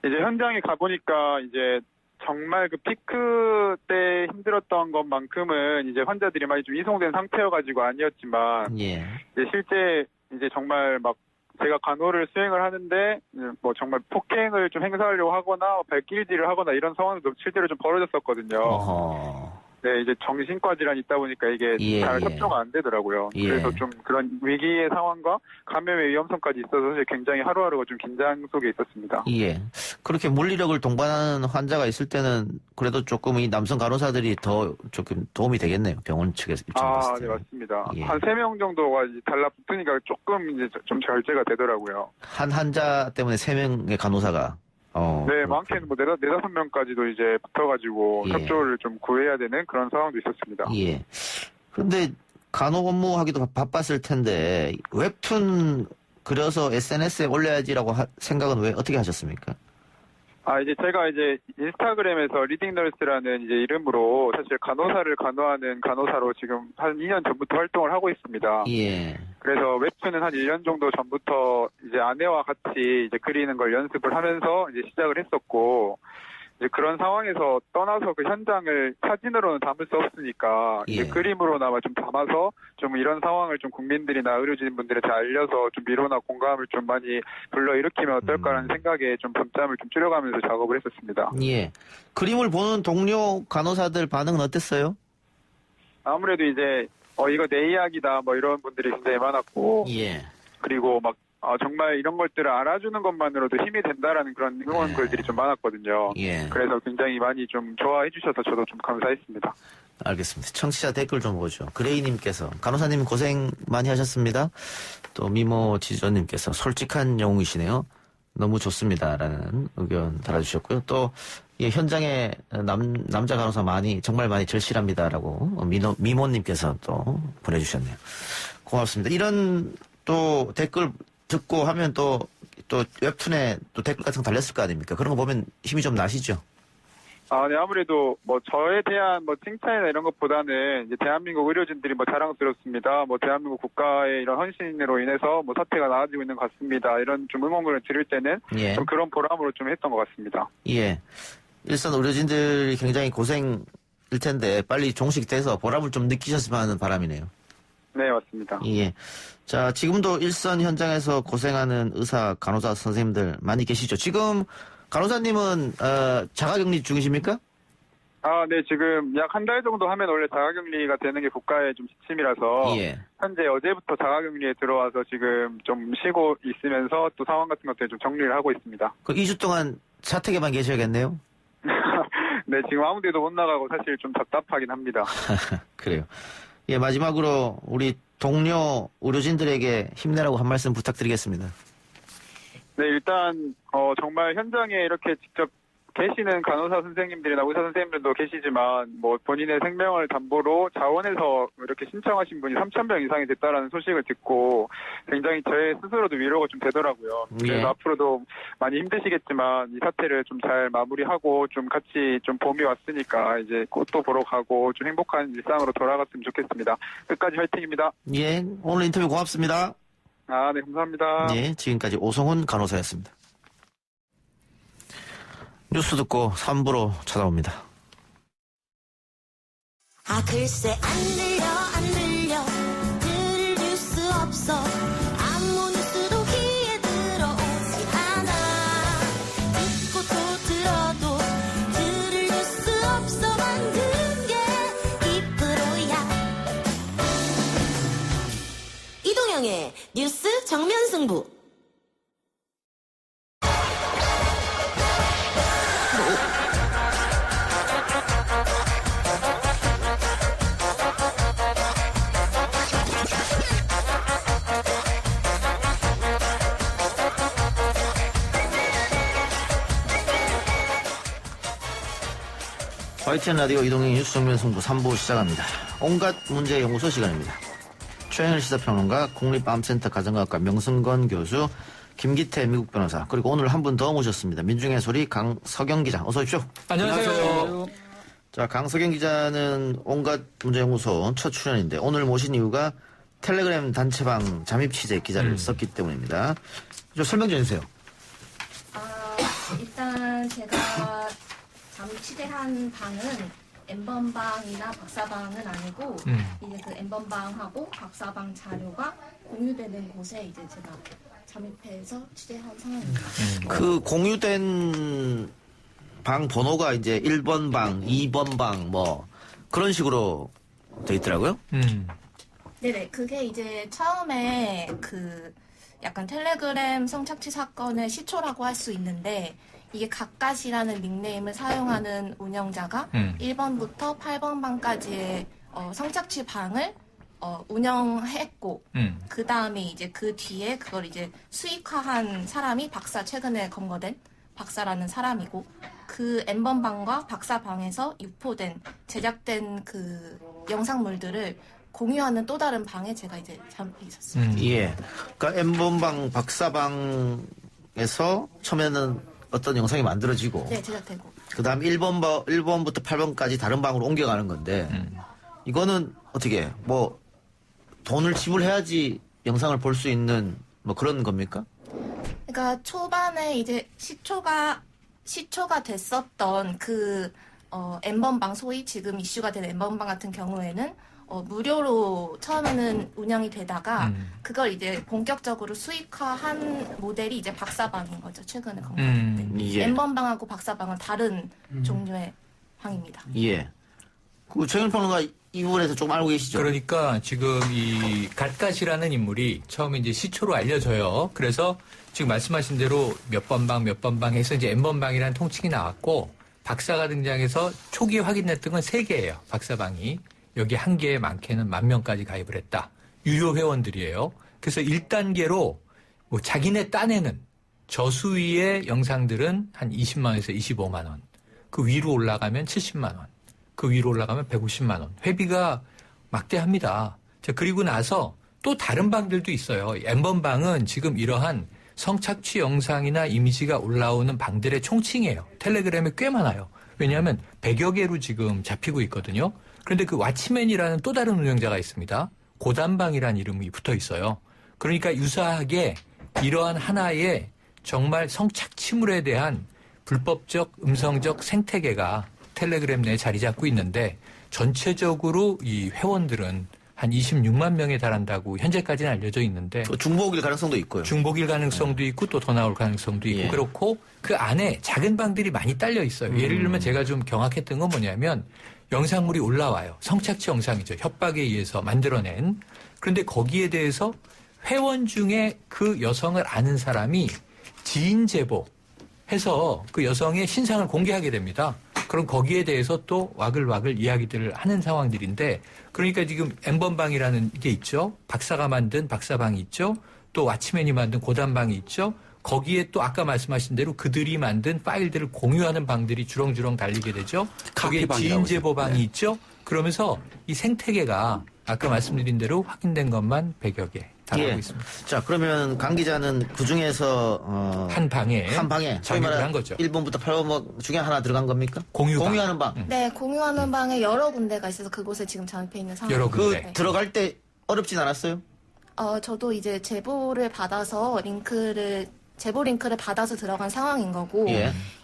이제 현장에 가보니까 이제 정말 그 피크 때 힘들었던 것만큼은 이제 환자들이 많이 좀 이송된 상태여가지고 아니었지만 예. 이제 실제 이제 정말 막 제가 간호를 수행을 하는데 뭐 정말 폭행을 좀 행사하려고 하거나 발길질을 하거나 이런 상황도 실제로 좀 벌어졌었거든요. 어허. 네, 이제 정신과 질환이 있다 보니까 이게 예, 잘 예. 협조가 안 되더라고요. 예. 그래서 좀 그런 위기의 상황과 감염의 위험성까지 있어서 사실 굉장히 하루하루가 좀 긴장 속에 있었습니다. 예. 그렇게 물리력을 동반하는 환자가 있을 때는 그래도 조금 이 남성 간호사들이 더 조금 도움이 되겠네요. 병원 측에서 입장했을 때. 네, 맞습니다. 예. 한 3명 정도가 이제 달라붙으니까 조금 이제 좀 절제가 되더라고요. 한 환자 때문에 3명의 간호사가 네, 그렇군요. 많게는 뭐 4-5명까지도 이제 붙어가지고 예. 협조를 좀 구해야 되는 그런 상황도 있었습니다. 예. 그런데 간호 업무하기도 바빴을 텐데 웹툰 그려서 SNS에 올려야지라고 생각은 왜 어떻게 하셨습니까? 이제 제가 이제 인스타그램에서 리딩널스라는 이제 이름으로 사실 간호사를 간호하는 간호사로 지금 한 2년 전부터 활동을 하고 있습니다. 예. 그래서 웹툰은 한 1년 정도 전부터 이제 아내와 같이 이제 그리는 걸 연습을 하면서 이제 시작을 했었고, 이제 그런 상황에서 떠나서 그 현장을 사진으로는 담을 수 없으니까 예. 이제 그림으로나마 좀 담아서 좀 이런 상황을 좀 국민들이나 의료진분들한테 알려서 좀 위로나 공감을 좀 많이 불러일으키면 어떨까라는 생각에 좀 밤잠을 좀 줄여가면서 작업을 했었습니다. 예. 그림을 보는 동료 간호사들 반응은 어땠어요? 아무래도 이제 이거 내 이야기다 뭐 이런 분들이 굉장히 많았고, 예. 그리고 막 정말 이런 것들을 알아주는 것만으로도 힘이 된다라는 그런 응원 글들이 좀 많았거든요. 예. 그래서 굉장히 많이 좀 좋아해 주셔서 저도 좀 감사했습니다. 알겠습니다. 청취자 댓글 좀 보죠. 그레이님께서 간호사님 고생 많이 하셨습니다. 또 미모 지조님께서 솔직한 영웅이시네요. 너무 좋습니다라는 의견 달아주셨고요. 또 예, 현장에 남자 간호사 정말 많이 절실합니다라고 미모님께서 또 보내주셨네요. 고맙습니다. 이런 또 댓글 듣고 하면 또 또 웹툰에 또 댓글 같은 거 달렸을 거 아닙니까? 그런 거 보면 힘이 좀 나시죠? 네, 아무래도 뭐 저에 대한 뭐 칭찬이나 이런 것보다는 이제 대한민국 의료진들이 뭐 자랑스럽습니다. 뭐 대한민국 국가의 이런 헌신으로 인해서 뭐 사태가 나아지고 있는 것 같습니다. 이런 좀 응원글을 들을 때는 예. 좀 그런 보람으로 좀 했던 것 같습니다. 예. 일선 의료진들이 굉장히 고생일 텐데 빨리 종식돼서 보람을 좀 느끼셨으면 하는 바람이네요. 네, 맞습니다. 예. 자, 지금도 일선 현장에서 고생하는 의사, 간호사 선생님들 많이 계시죠? 지금 간호사님은 자가격리 중이십니까? 네, 지금 약 한 달 정도 하면 원래 자가격리가 되는 게 국가의 좀 지침이라서 예. 현재 어제부터 자가격리에 들어와서 지금 좀 쉬고 있으면서 또 상황 같은 것들 좀 정리를 하고 있습니다. 그 2주 동안 자택에만 계셔야겠네요? 네, 지금 아무 데도 못 나가고 사실 좀 답답하긴 합니다. 그래요. 예, 마지막으로 우리 동료 의료진들에게 힘내라고 한 말씀 부탁드리겠습니다. 네, 일단 정말 현장에 이렇게 직접 계시는 간호사 선생님들이나 의사 선생님들도 계시지만 뭐 본인의 생명을 담보로 자원해서 이렇게 신청하신 분이 3,000명 이상이 됐다라는 소식을 듣고 굉장히 제 스스로도 위로가 좀 되더라고요. 그래서 예. 앞으로도 많이 힘드시겠지만 이 사태를 좀 잘 마무리하고 좀 같이 좀 봄이 왔으니까 이제 꽃도 보러 가고 좀 행복한 일상으로 돌아갔으면 좋겠습니다. 끝까지 화이팅입니다. 예, 오늘 인터뷰 고맙습니다. 네, 감사합니다. 예, 지금까지 오성훈 간호사였습니다. 뉴스 듣고 3부로 찾아옵니다. 글쎄 안 들려 들을 수 없어 아무 뉴스도 귀에 들어오지 않아 듣고 또 들어도 들을 수 없어 만든 게 2%야 이동영의 뉴스 정면 승부. YTN 라디오 이동의 뉴스 정면 승부 3부 시작합니다. 온갖 문제 연구소 시간입니다. 최영일 시사평론가, 국립암센터 가정과학과 명승건 교수, 김기태 미국 변호사, 그리고 오늘 한 분 더 모셨습니다. 민중의 소리 강석영 기자, 어서 오십시오. 안녕하세요. 자, 강석영 기자는 온갖 문제 연구소 첫 출연인데 오늘 모신 이유가 텔레그램 단체방 잠입 취재 기자를 썼기 때문입니다. 좀 설명 좀 해주세요. 일단 제가 잠입 취재한 방은 N번방이나 박사방은 아니고 이제 그 N번방하고 박사방 자료가 공유되는 곳에 이제 제가 잠입해서 취재한 상황입니다. 그 공유된 방 번호가 이제 1번 방, 2번 방 뭐 그런 식으로 돼 있더라고요. 네네, 그게 이제 처음에 그 약간 텔레그램 성착취 사건의 시초라고 할 수 있는데 이게 각갓이라는 닉네임을 사용하는 운영자가 1번부터 8번 방까지의 성착취 방을 운영했고 그 다음에 이제 그 뒤에 그걸 이제 수익화한 사람이 박사, 최근에 검거된 박사라는 사람이고 그 N번 방과 박사 방에서 유포된 제작된 그 영상물들을 공유하는 또 다른 방에 제가 이제 잠입해 있었습니다. 예. 그러니까 N번방, 박사방에서 처음에는 어떤 영상이 만들어지고. 네, 제작되고. 그 다음 1번부터 8번까지 다른 방으로 옮겨가는 건데, 이거는 어떻게, 뭐, 돈을 지불해야지 영상을 볼 수 있는 뭐 그런 겁니까? 그러니까 초반에 이제 시초가 됐었던 그, N번방, 소위 지금 이슈가 된 N번방 같은 경우에는 무료로 처음에는 운영이 되다가 그걸 이제 본격적으로 수익화한 모델이 이제 박사방인 거죠. 최근에 검거된. 예. N번방하고 박사방은 다른 종류의 방입니다. 예. 그 최근 평론가 이 부분에서 좀 알고 계시죠? 그러니까 지금 이 갓갓이라는 인물이 처음에 이제 시초로 알려져요. 그래서 지금 말씀하신 대로 몇 번 방 해서 이제 N번방이라는 통칭이 나왔고 박사가 등장해서 초기에 확인됐던 건 3개예요. 박사방이. 여기 1개에 많게는 10,000명까지 가입을 했다. 유료 회원들이에요. 그래서 1단계로 뭐 자기네 딴에는 저수위의 영상들은 한 20만 원에서 25만 원. 그 위로 올라가면 70만 원. 그 위로 올라가면 150만 원. 회비가 막대합니다. 자, 그리고 나서 또 다른 방들도 있어요. N번 방은 지금 이러한 성착취 영상이나 이미지가 올라오는 방들의 총칭이에요. 텔레그램에 꽤 많아요. 왜냐하면 100여 개로 지금 잡히고 있거든요. 그런데 그 왓치맨이라는 또 다른 운영자가 있습니다. 고단방이라는 이름이 붙어 있어요. 그러니까 유사하게 이러한 하나의 정말 성착취물에 대한 불법적 음성적 생태계가 텔레그램 내에 자리 잡고 있는데 전체적으로 이 회원들은 한 26만 명에 달한다고 현재까지는 알려져 있는데 중복일 가능성도 있고요. 중복일 가능성도 있고 또 더 나올 가능성도 있고 그렇고 그 안에 작은 방들이 많이 딸려 있어요. 예를 들면 제가 좀 경악했던 건 뭐냐면 영상물이 올라와요. 성착취 영상이죠. 협박에 의해서 만들어낸. 그런데 거기에 대해서 회원 중에 그 여성을 아는 사람이 지인 제보해서 그 여성의 신상을 공개하게 됩니다. 그럼 거기에 대해서 또 와글와글 이야기들을 하는 상황들인데 그러니까 지금 엠번방이라는 게 있죠. 박사가 만든 박사방이 있죠. 또 왓치맨이 만든 고단방이 있죠. 거기에 또 아까 말씀하신 대로 그들이 만든 파일들을 공유하는 방들이 주렁주렁 달리게 되죠. 거기에 지인 제보방이 있죠. 그러면서 이 생태계가 아까 말씀드린 대로 확인된 것만 100여 개 달하고 있습니다. 자, 그러면 강 기자는 그 중에서 한 방에 소위 말하는 거죠. 1번부터 8번 중에 하나 들어간 겁니까? 공유하는 방. 네, 공유하는 방에 여러 군데가 있어서 그곳에 지금 잠입해 있는 상황입니다. 여러 군데. 그 들어갈 때 어렵진 않았어요? 저도 이제 제보를 받아서 제보 링크를 받아서 들어간 상황인 거고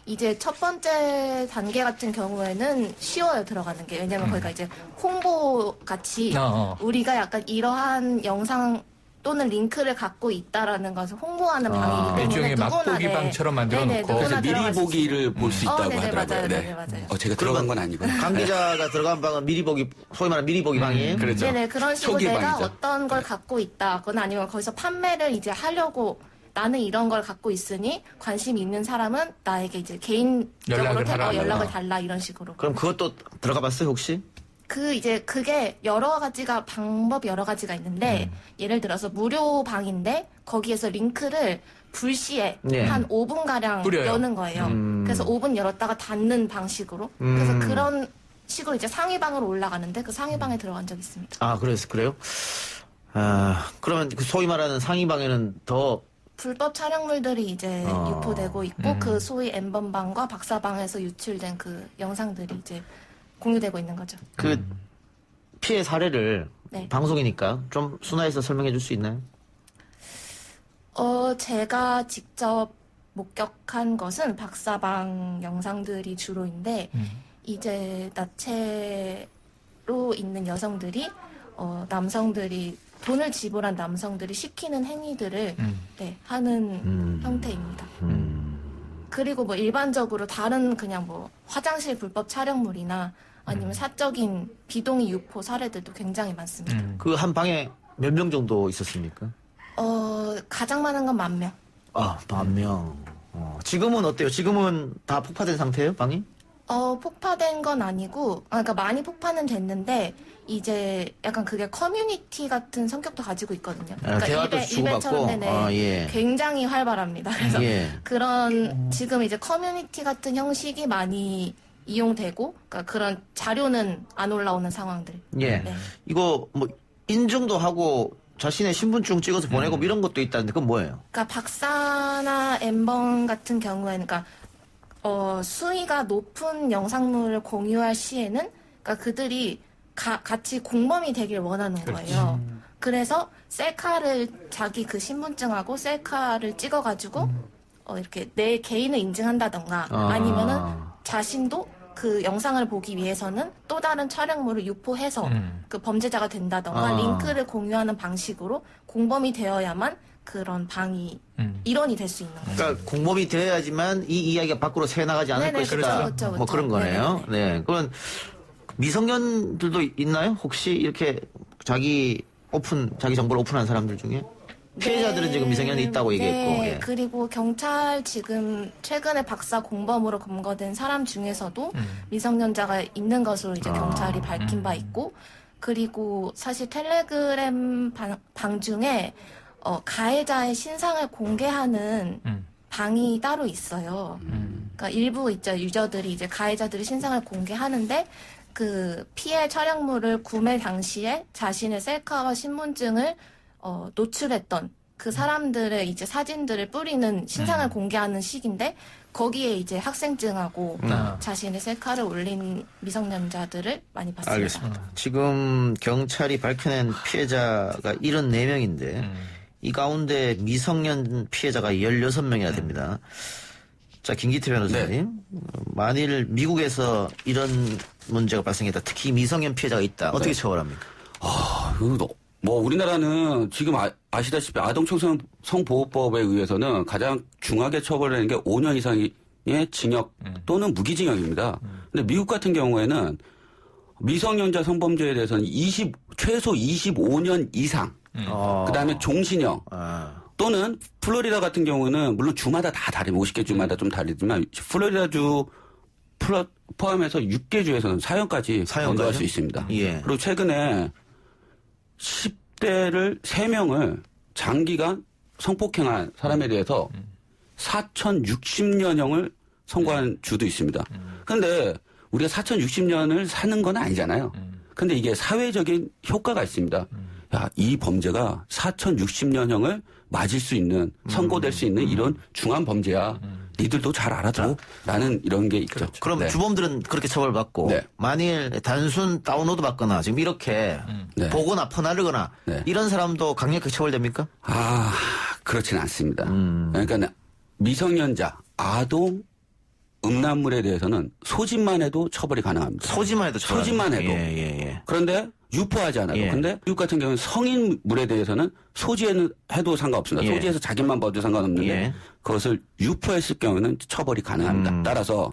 이제 첫 번째 단계 같은 경우에는 쉬워요, 들어가는 게. 왜냐면 거기가 이제 홍보 같이 우리가 약간 이러한 영상 또는 링크를 갖고 있다라는 것을 홍보하는 방이기 때문에 일종의 맛보기 방처럼 만들어 놓고 그래서 미리 보기를 볼 수 있다고 하더라고요. 맞아요. 제가 들어간 건 아니고. 강 기자가 들어간 방은 미리 보기, 소위 말하는 미리 보기 방이에요? 그렇죠. 네네, 그런 식으로 내가 어떤 걸 갖고 있다거나 아니면 거기서 판매를 이제 하려고 나는 이런 걸 갖고 있으니 관심 있는 사람은 나에게 이제 개인적으로 연락을 달라 이런 식으로. 그럼 그것도 들어가 봤어요, 혹시? 그게 방법이 여러 가지가 있는데, 예를 들어서 무료 방인데, 거기에서 링크를 불시에 한 5분가량 여는 거예요. 그래서 5분 열었다가 닫는 방식으로. 그래서 그런 식으로 이제 상위방으로 올라가는데, 그 상위방에 들어간 적이 있습니다. 아, 그래요? 그러면 그 소위 말하는 상위방에는 더 불법 촬영물들이 이제 유포되고 있고, 그 소위 엠번방과 박사방에서 유출된 그 영상들이 이제 공유되고 있는 거죠. 그 피해 사례를 방송이니까 좀 순화해서 설명해 줄 수 있나요? 제가 직접 목격한 것은 박사방 영상들이 주로인데 이제 나체로 있는 여성들이 남성들이 돈을 지불한 남성들이 시키는 행위들을 하는 형태입니다. 그리고 뭐 일반적으로 다른 그냥 뭐 화장실 불법 촬영물이나 아니면 사적인 비동의 유포 사례들도 굉장히 많습니다. 그 한 방에 몇 명 정도 있었습니까? 가장 많은 건 10,000명. 아, 10,000명. 지금은 어때요? 지금은 다 폭파된 상태예요, 방이? 폭파된 건 아니고, 그러니까 많이 폭파는 됐는데, 이제 약간 그게 커뮤니티 같은 성격도 가지고 있거든요. 그러니까 대화도 주고받고 굉장히 활발합니다. 그래서 그런 지금 이제 커뮤니티 같은 형식이 많이 이용되고, 그러니까 그런 자료는 안 올라오는 상황들. 이거 뭐 인증도 하고 자신의 신분증 찍어서 보내고 이런 것도 있다는데 그건 뭐예요? 그러니까 박사나 엠번 같은 경우에는, 그러니까 수위가 높은 영상물을 공유할 시에는, 그러니까 그들이 같이 공범이 되길 원하는 거예요. 그래서 셀카를 자기 그 신분증하고 셀카를 찍어가지고 이렇게 내 개인을 인증한다던가 아니면은 자신도 그 영상을 보기 위해서는 또 다른 촬영물을 유포해서 그 범죄자가 된다던가 링크를 공유하는 방식으로 공범이 되어야만 그런 방이 일원이 될 수 있는 거죠. 그러니까 공범이 되어야지만 이 이야기가 밖으로 새나가지 않을 것이다. 그렇죠. 뭐 그런 거네요. 그건 미성년들도 있나요? 혹시 이렇게 자기 정보를 오픈한 사람들 중에? 피해자들은 지금 미성년이 있다고 얘기했고. 그리고 경찰 지금 최근에 박사 공범으로 검거된 사람 중에서도 미성년자가 있는 것으로 이제 경찰이 밝힌 바 있고, 그리고 사실 텔레그램 방 중에 가해자의 신상을 공개하는 방이 따로 있어요. 그러니까 일부 유저들이 이제 가해자들의 신상을 공개하는데, 그 피해 촬영물을 구매 당시에 자신의 셀카와 신분증을 노출했던 그 사람들의 이제 사진들을 뿌리는 신상을 공개하는 시기인데 거기에 이제 학생증하고 자신의 셀카를 올린 미성년자들을 많이 봤습니다. 알겠습니다. 지금 경찰이 밝혀낸 피해자가 74명인데 이 가운데 미성년 피해자가 16명이나 됩니다. 자, 김기태 변호사님. 만일 미국에서 이런 문제가 발생했다. 특히 미성년 피해자가 있다. 어떻게 처벌합니까? 뭐 우리나라는 지금 아시다시피 아동청소년 성보호법에 의해서는 가장 중하게 처벌하는 게 5년 이상의 징역 또는 무기징역입니다. 근데 미국 같은 경우에는 미성년자 성범죄에 대해서는 최소 25년 이상, 그다음에 종신형, 또는 플로리다 같은 경우는 물론 주마다 다 다르면 50개 주마다 좀 다르지만 플로리다주 포함해서 6개 주에서는 사형까지 언도할 수 있습니다. 예. 그리고 최근에 10대를 3명을 장기간 성폭행한 사람에 대해서 4,060년형을 선고한 주도 있습니다. 그런데 우리가 4,060년을 사는 건 아니잖아요. 근데 이게 사회적인 효과가 있습니다. 야, 이 범죄가 4,060년형을 맞을 수 있는, 선고될 수 있는 이런 중한 범죄야. 니들도 잘 알아줘. 라는 이런 게 있죠. 그렇죠. 그럼 네. 주범들은 그렇게 처벌받고 만일 단순 다운로드 받거나 지금 이렇게 보거나 퍼나르거나 이런 사람도 강력하게 처벌됩니까? 그렇지는 않습니다. 그러니까 미성년자, 아동, 음란물에 대해서는 소진만 해도 처벌이 가능합니다. 소진만 해도 소진만 해도. 그런데 유포하지 않아도. 근데 미국 같은 경우는 성인물에 대해서는 소지해도 상관없습니다. 소지해서 자기만 봐도 상관없는데 그것을 유포했을 경우에는 처벌이 가능합니다. 따라서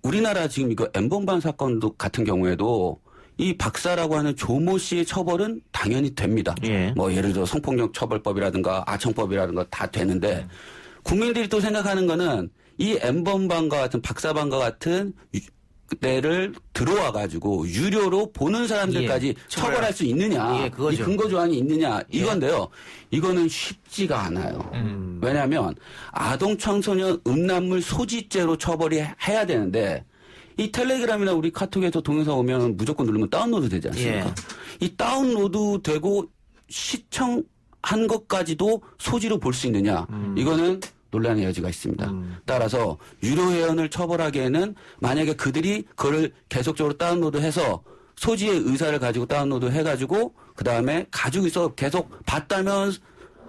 우리나라 지금 이거 N번방 사건도 같은 경우에도 이 박사라고 하는 조모 씨의 처벌은 당연히 됩니다. 뭐 예를 들어 성폭력 처벌법이라든가 아청법이라든가 다 되는데 국민들이 또 생각하는 거는 이 N번방과 같은 박사방과 같은 때를 들어와 가지고 유료로 보는 사람들까지 처벌할 수 있느냐, 이 근거 조항이 있느냐 이건데요. 이거는 쉽지가 않아요. 왜냐하면 아동 청소년 음란물 소지죄로 처벌이 해야 되는데 이 텔레그램이나 우리 카톡에서 동영상 오면 무조건 누르면 다운로드 되지 않습니까? 이 다운로드 되고 시청한 것까지도 소지로 볼 수 있느냐, 이거는 논란의 여지가 있습니다. 따라서 유료 회원을 처벌하기에는 만약에 그들이 그걸 계속적으로 다운로드해서 소지의 의사를 가지고 다운로드 해가지고 그 다음에 가지고 있어 계속 봤다면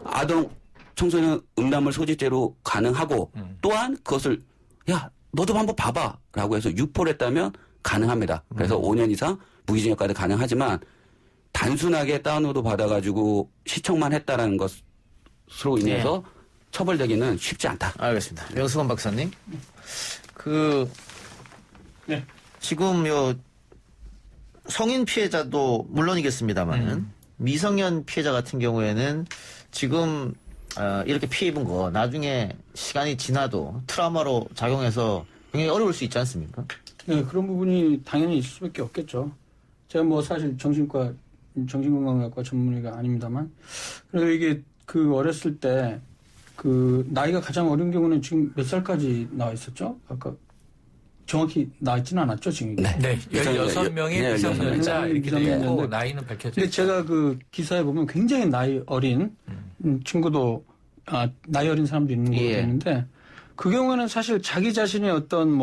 아동 청소년 음란물 소지죄로 가능하고 또한 그것을 야 너도 한번 봐봐라고 해서 유포를 했다면 가능합니다. 그래서 5년 이상 무기징역까지 가능하지만 단순하게 다운로드 받아가지고 시청만 했다라는 것으로 인해서 처벌되기는 쉽지 않다. 알겠습니다. 명승원 박사님. 지금 성인 피해자도 물론이겠습니다만은 미성년 피해자 같은 경우에는 지금 이렇게 피해 입은 거 나중에 시간이 지나도 트라우마로 작용해서 굉장히 어려울 수 있지 않습니까? 네, 그런 부분이 당연히 있을 수밖에 없겠죠. 제가 뭐 사실 정신건강학과 전문의가 아닙니다만, 그래서 이게 어렸을 때 나이가 가장 어린 경우는 지금 몇 살까지 나와 있었죠? 아까 정확히 나와 있지는 않았죠, 지금? 네. 16명의 미성년자 이렇게 되어 있고 나이는 밝혀져 근데 제가 기사에 보면 굉장히 나이 어린 친구도, 나이 어린 사람도 있는 걸로 되는데 그 경우에는 사실 자기 자신의 어떤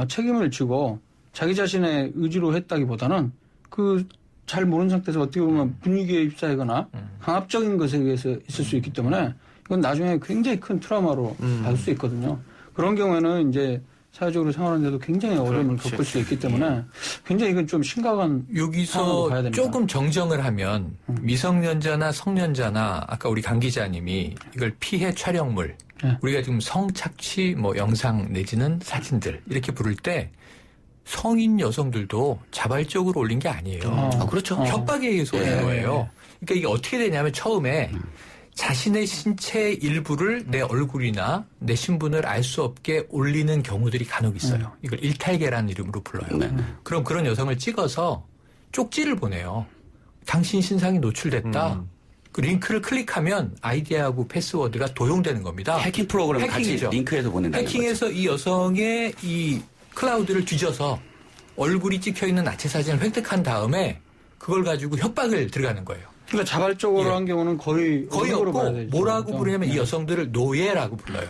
책임을 지고 자기 자신의 의지로 했다기보다는 잘 모르는 상태에서 어떻게 보면 분위기에 휩싸이거나 강압적인 것에 의해서 있을 수 있기 때문에 이건 나중에 굉장히 큰 트라우마로 받을 수 있거든요. 그런 경우에는 이제 사회적으로 생활하는데도 굉장히 어려움을 겪을 수 있기 때문에 굉장히 이건 좀 심각한 상황으로 가야 여기서 됩니다. 조금 정정을 하면 미성년자나 성년자나 아까 우리 강 기자님이 이걸 피해 촬영물 우리가 지금 성착취 영상 내지는 사진들 이렇게 부를 때 성인 여성들도 자발적으로 올린 게 아니에요. 그렇죠. 협박에 의해서 올린 거예요. 그러니까 이게 어떻게 되냐면 처음에 자신의 신체 일부를 내 얼굴이나 내 신분을 알 수 없게 올리는 경우들이 간혹 있어요. 이걸 일탈계라는 이름으로 불러요. 그럼 그런 여성을 찍어서 쪽지를 보내요. 당신 신상이 노출됐다. 그 링크를 클릭하면 아이디하고 패스워드가 도용되는 겁니다. 해킹 프로그램 같이 링크해서 보낸다는 거죠. 해킹해서 이 여성의 이 클라우드를 뒤져서 얼굴이 찍혀있는 나체 사진을 획득한 다음에 그걸 가지고 협박을 들어가는 거예요. 그러니까 자발적으로 한 경우는 거의 없고 뭐라고 부르냐면 이 여성들을 노예라고 불러요.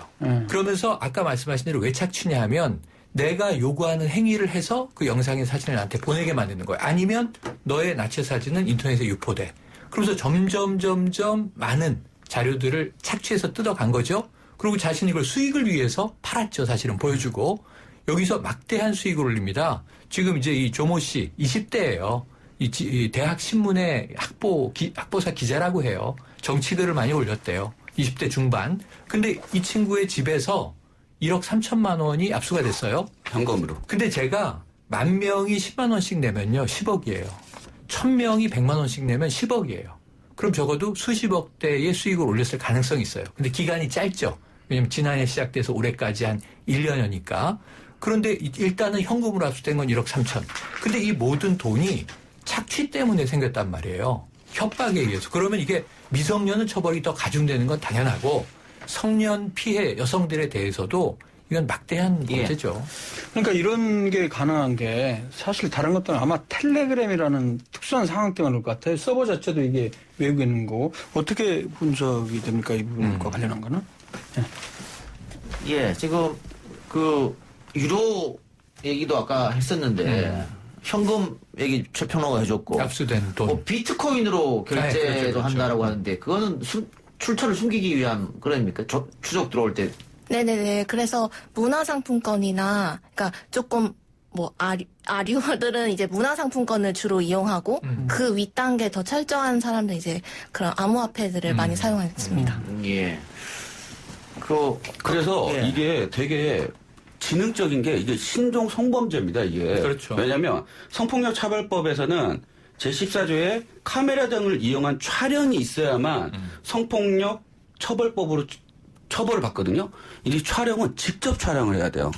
그러면서 아까 말씀하신 대로 왜 착취냐 하면 내가 요구하는 행위를 해서 그 영상의 사진을 나한테 보내게 만드는 거예요. 아니면 너의 나체 사진은 인터넷에 유포돼. 그러면서 점점 많은 자료들을 착취해서 뜯어간 거죠. 그리고 자신이 이걸 수익을 위해서 팔았죠. 사실은 보여주고. 여기서 막대한 수익을 올립니다. 지금 이제 이 조모 씨 20대예요. 이 대학 신문의 학보사 기자라고 해요. 정치글을 많이 올렸대요. 20대 중반. 근데 이 친구의 집에서 1억 3천만 원이 압수가 됐어요. 현금으로. 근데 제가 10,000명이 10만 원씩 내면요. 10억이에요. 1,000명이 100만 원씩 내면 10억이에요. 그럼 적어도 수십억 대의 수익을 올렸을 가능성이 있어요. 근데 기간이 짧죠. 왜냐면 지난해 시작돼서 올해까지 한 1년여니까. 그런데 일단은 현금으로 압수된 건 1억 3천. 근데 이 모든 돈이 착취 때문에 생겼단 말이에요. 협박에 의해서. 그러면 이게 미성년은 처벌이 더 가중되는 건 당연하고 성년 피해 여성들에 대해서도 이건 막대한 문제죠. 그러니까 이런 게 가능한 게 사실 다른 것들은 아마 텔레그램이라는 특수한 상황 때문에 그럴 것 같아요. 서버 자체도 이게 외국에 있는 거고. 어떻게 분석이 됩니까? 이 부분과 관련한 거는? 예, 지금 그 유료 얘기도 아까 했었는데 현금 얘기 최평로가 해줬고 압수된 돈. 뭐 비트코인으로 결제도 그렇죠. 한다라고 하는데 그거는 출처를 숨기기 위한 그런 겁니까? 추적 들어올 때. 네네네. 그래서 문화상품권이나, 그러니까 조금 뭐 아류들은 이제 문화상품권을 주로 이용하고 그 윗단계 더 철저한 사람들은 이제 그런 암호화폐들을 많이 사용했습니다. 예. 그래서 예. 이게 되게 지능적인 게 이게 신종 성범죄입니다, 이게. 그렇죠. 왜냐하면 성폭력 차별법에서는 제14조에 카메라 등을 이용한 촬영이 있어야만 성폭력 처벌법으로 처벌을 받거든요. 이 촬영은 직접 촬영을 해야 돼요.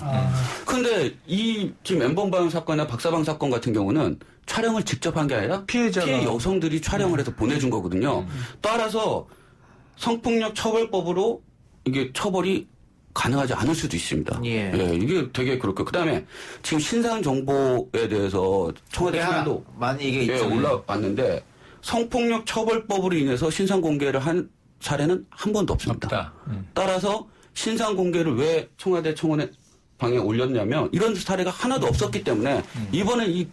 그런데 이 지금 엠번방 사건이나 박사방 사건 같은 경우는 촬영을 직접 한 게 아니라 피해 여성들이 촬영을 해서 보내준 거거든요. 따라서 성폭력 처벌법으로 이게 처벌이 가능하지 않을 수도 있습니다. 예. 이게 되게 그렇고 그다음에 지금 신상 정보에 대해서 청와대 수면도 많이 이게 올라왔는데 성폭력 처벌법으로 인해서 신상 공개를 한 사례는 한 번도 없습니다. 따라서 신상 공개를 왜 청와대 청원에 방에 올렸냐면 이런 사례가 하나도 없었기 때문에 이번에 이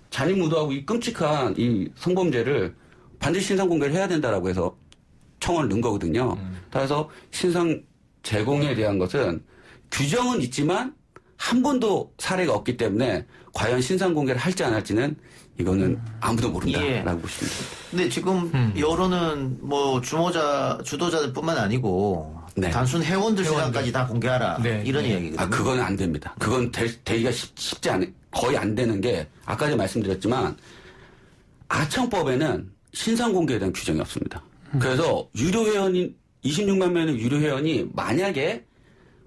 잔인무도하고 이 끔찍한 이 성범죄를 반드시 신상 공개를 해야 된다라고 해서 청원을 넣은 거거든요. 따라서 신상 제공에 대한 것은 규정은 있지만 한 번도 사례가 없기 때문에 과연 신상 공개를 할지 안 할지는 이거는 아무도 모른다라고 보시면 됩니다. 근데 지금 여론은 뭐 주도자들뿐만 아니고 단순 회원들 신상까지 다 공개하라 이런 이야기거든요. 그건 안 됩니다. 그건 되기가 쉽지 않은 거의 안 되는 게 아까 전에 말씀드렸지만 아청법에는 신상 공개에 대한 규정이 없습니다. 그래서 유료 회원인 26만 명의 유료 회원이 만약에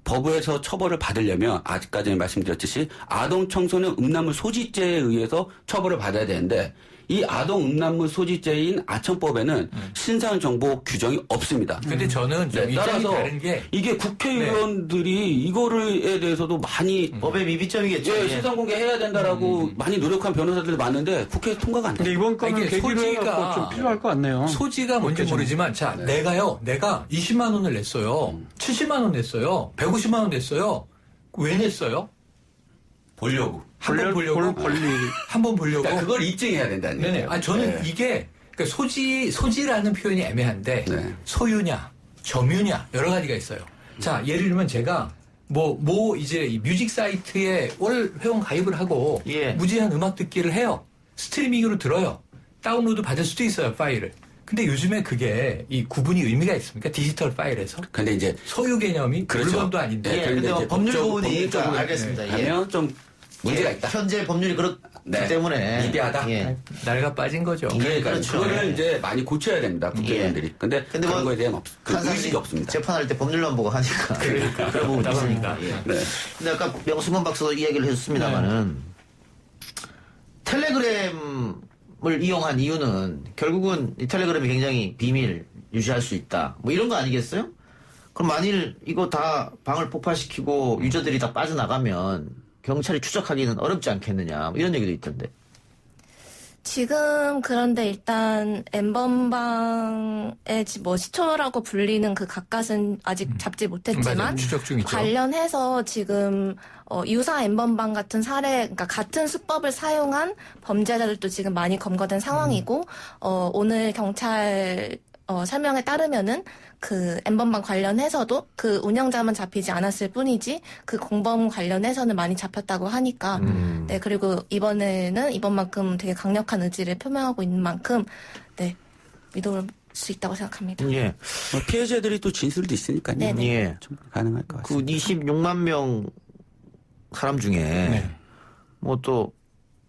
법에서 처벌을 받으려면 아까 전에 말씀드렸듯이 아동 청소년 음란물 소지죄에 의해서 처벌을 받아야 되는데 이 아동 음란물 소지죄인 아청법에는 신상 정보 규정이 없습니다. 근데 저는 좀 따라서 다른 게 이게 국회의원들이 이거에 대해서도 많이 법의 미비점이겠죠. 예, 신상 공개해야 된다라고 많이 노력한 변호사들이 많은데 국회에서 통과가 안 돼요. 근데 이번 건은 계기로 해갖고 좀 필요할 것 같네요. 소지가 뭔지 모르지만 자 내가 20만 원을 냈어요. 70만 원 냈어요. 150만 원 냈어요. 왜 냈어요? 보려고. 한 번 보려고. 한 번 보려고. 그러니까 그걸 입증해야 된다는 네네. 얘기예요. 저는 이게 그러니까 소지라는 표현이 애매한데 소유냐, 점유냐 여러 가지가 있어요. 자, 예를 들면 제가 이제 이 뮤직 사이트에 월 회원 가입을 하고 무제한 음악 듣기를 해요. 스트리밍으로 들어요. 다운로드 받을 수도 있어요, 파일을. 근데 요즘에 그게 이 구분이 의미가 있습니까? 디지털 파일에서? 근데 이제 소유 개념이 물건도 아닌데. 근데 이제 법률 부분이 알겠습니다. 하면 좀 문제가 있다. 현재 법률이 그렇기 때문에 미비하다. 날가 빠진 거죠. 그렇죠. 그거를 이제 많이 고쳐야 됩니다. 국회의원들이. 근데 그런 거에 대한 의식이 없습니다. 재판할 때 법률만 보고 하니까 그런 부분이 있으니까. 근데 아까 명승건 박사도 이야기를 해줬습니다만은 텔레그램을 이용한 이유는 결국은 이 텔레그램이 굉장히 비밀 유지할 수 있다. 뭐 이런 거 아니겠어요? 그럼 만일 이거 다 방을 폭파시키고 유저들이 다 빠져나가면 경찰이 추적하기는 어렵지 않겠느냐. 뭐 이런 얘기도 있던데. 지금 그런데 일단 N번방의 뭐 시초라고 불리는 그 각각은 아직 잡지 못했지만 맞아요. 추적 중이죠. 관련해서 지금 유사 N번방 같은 사례, 그러니까 같은 수법을 사용한 범죄자들도 지금 많이 검거된 상황이고 오늘 경찰 설명에 따르면은 그 N번방 관련해서도 그 운영자만 잡히지 않았을 뿐이지 그 공범 관련해서는 많이 잡혔다고 하니까 네, 그리고 이번에는 이번만큼 되게 강력한 의지를 표명하고 있는 만큼 네, 믿을 수 있다고 생각합니다. 예. 피해자들이 또 진술도 있으니까요. 네네. 예. 좀 가능할 것 같습니다. 그 26만 명 사람 중에 뭐 또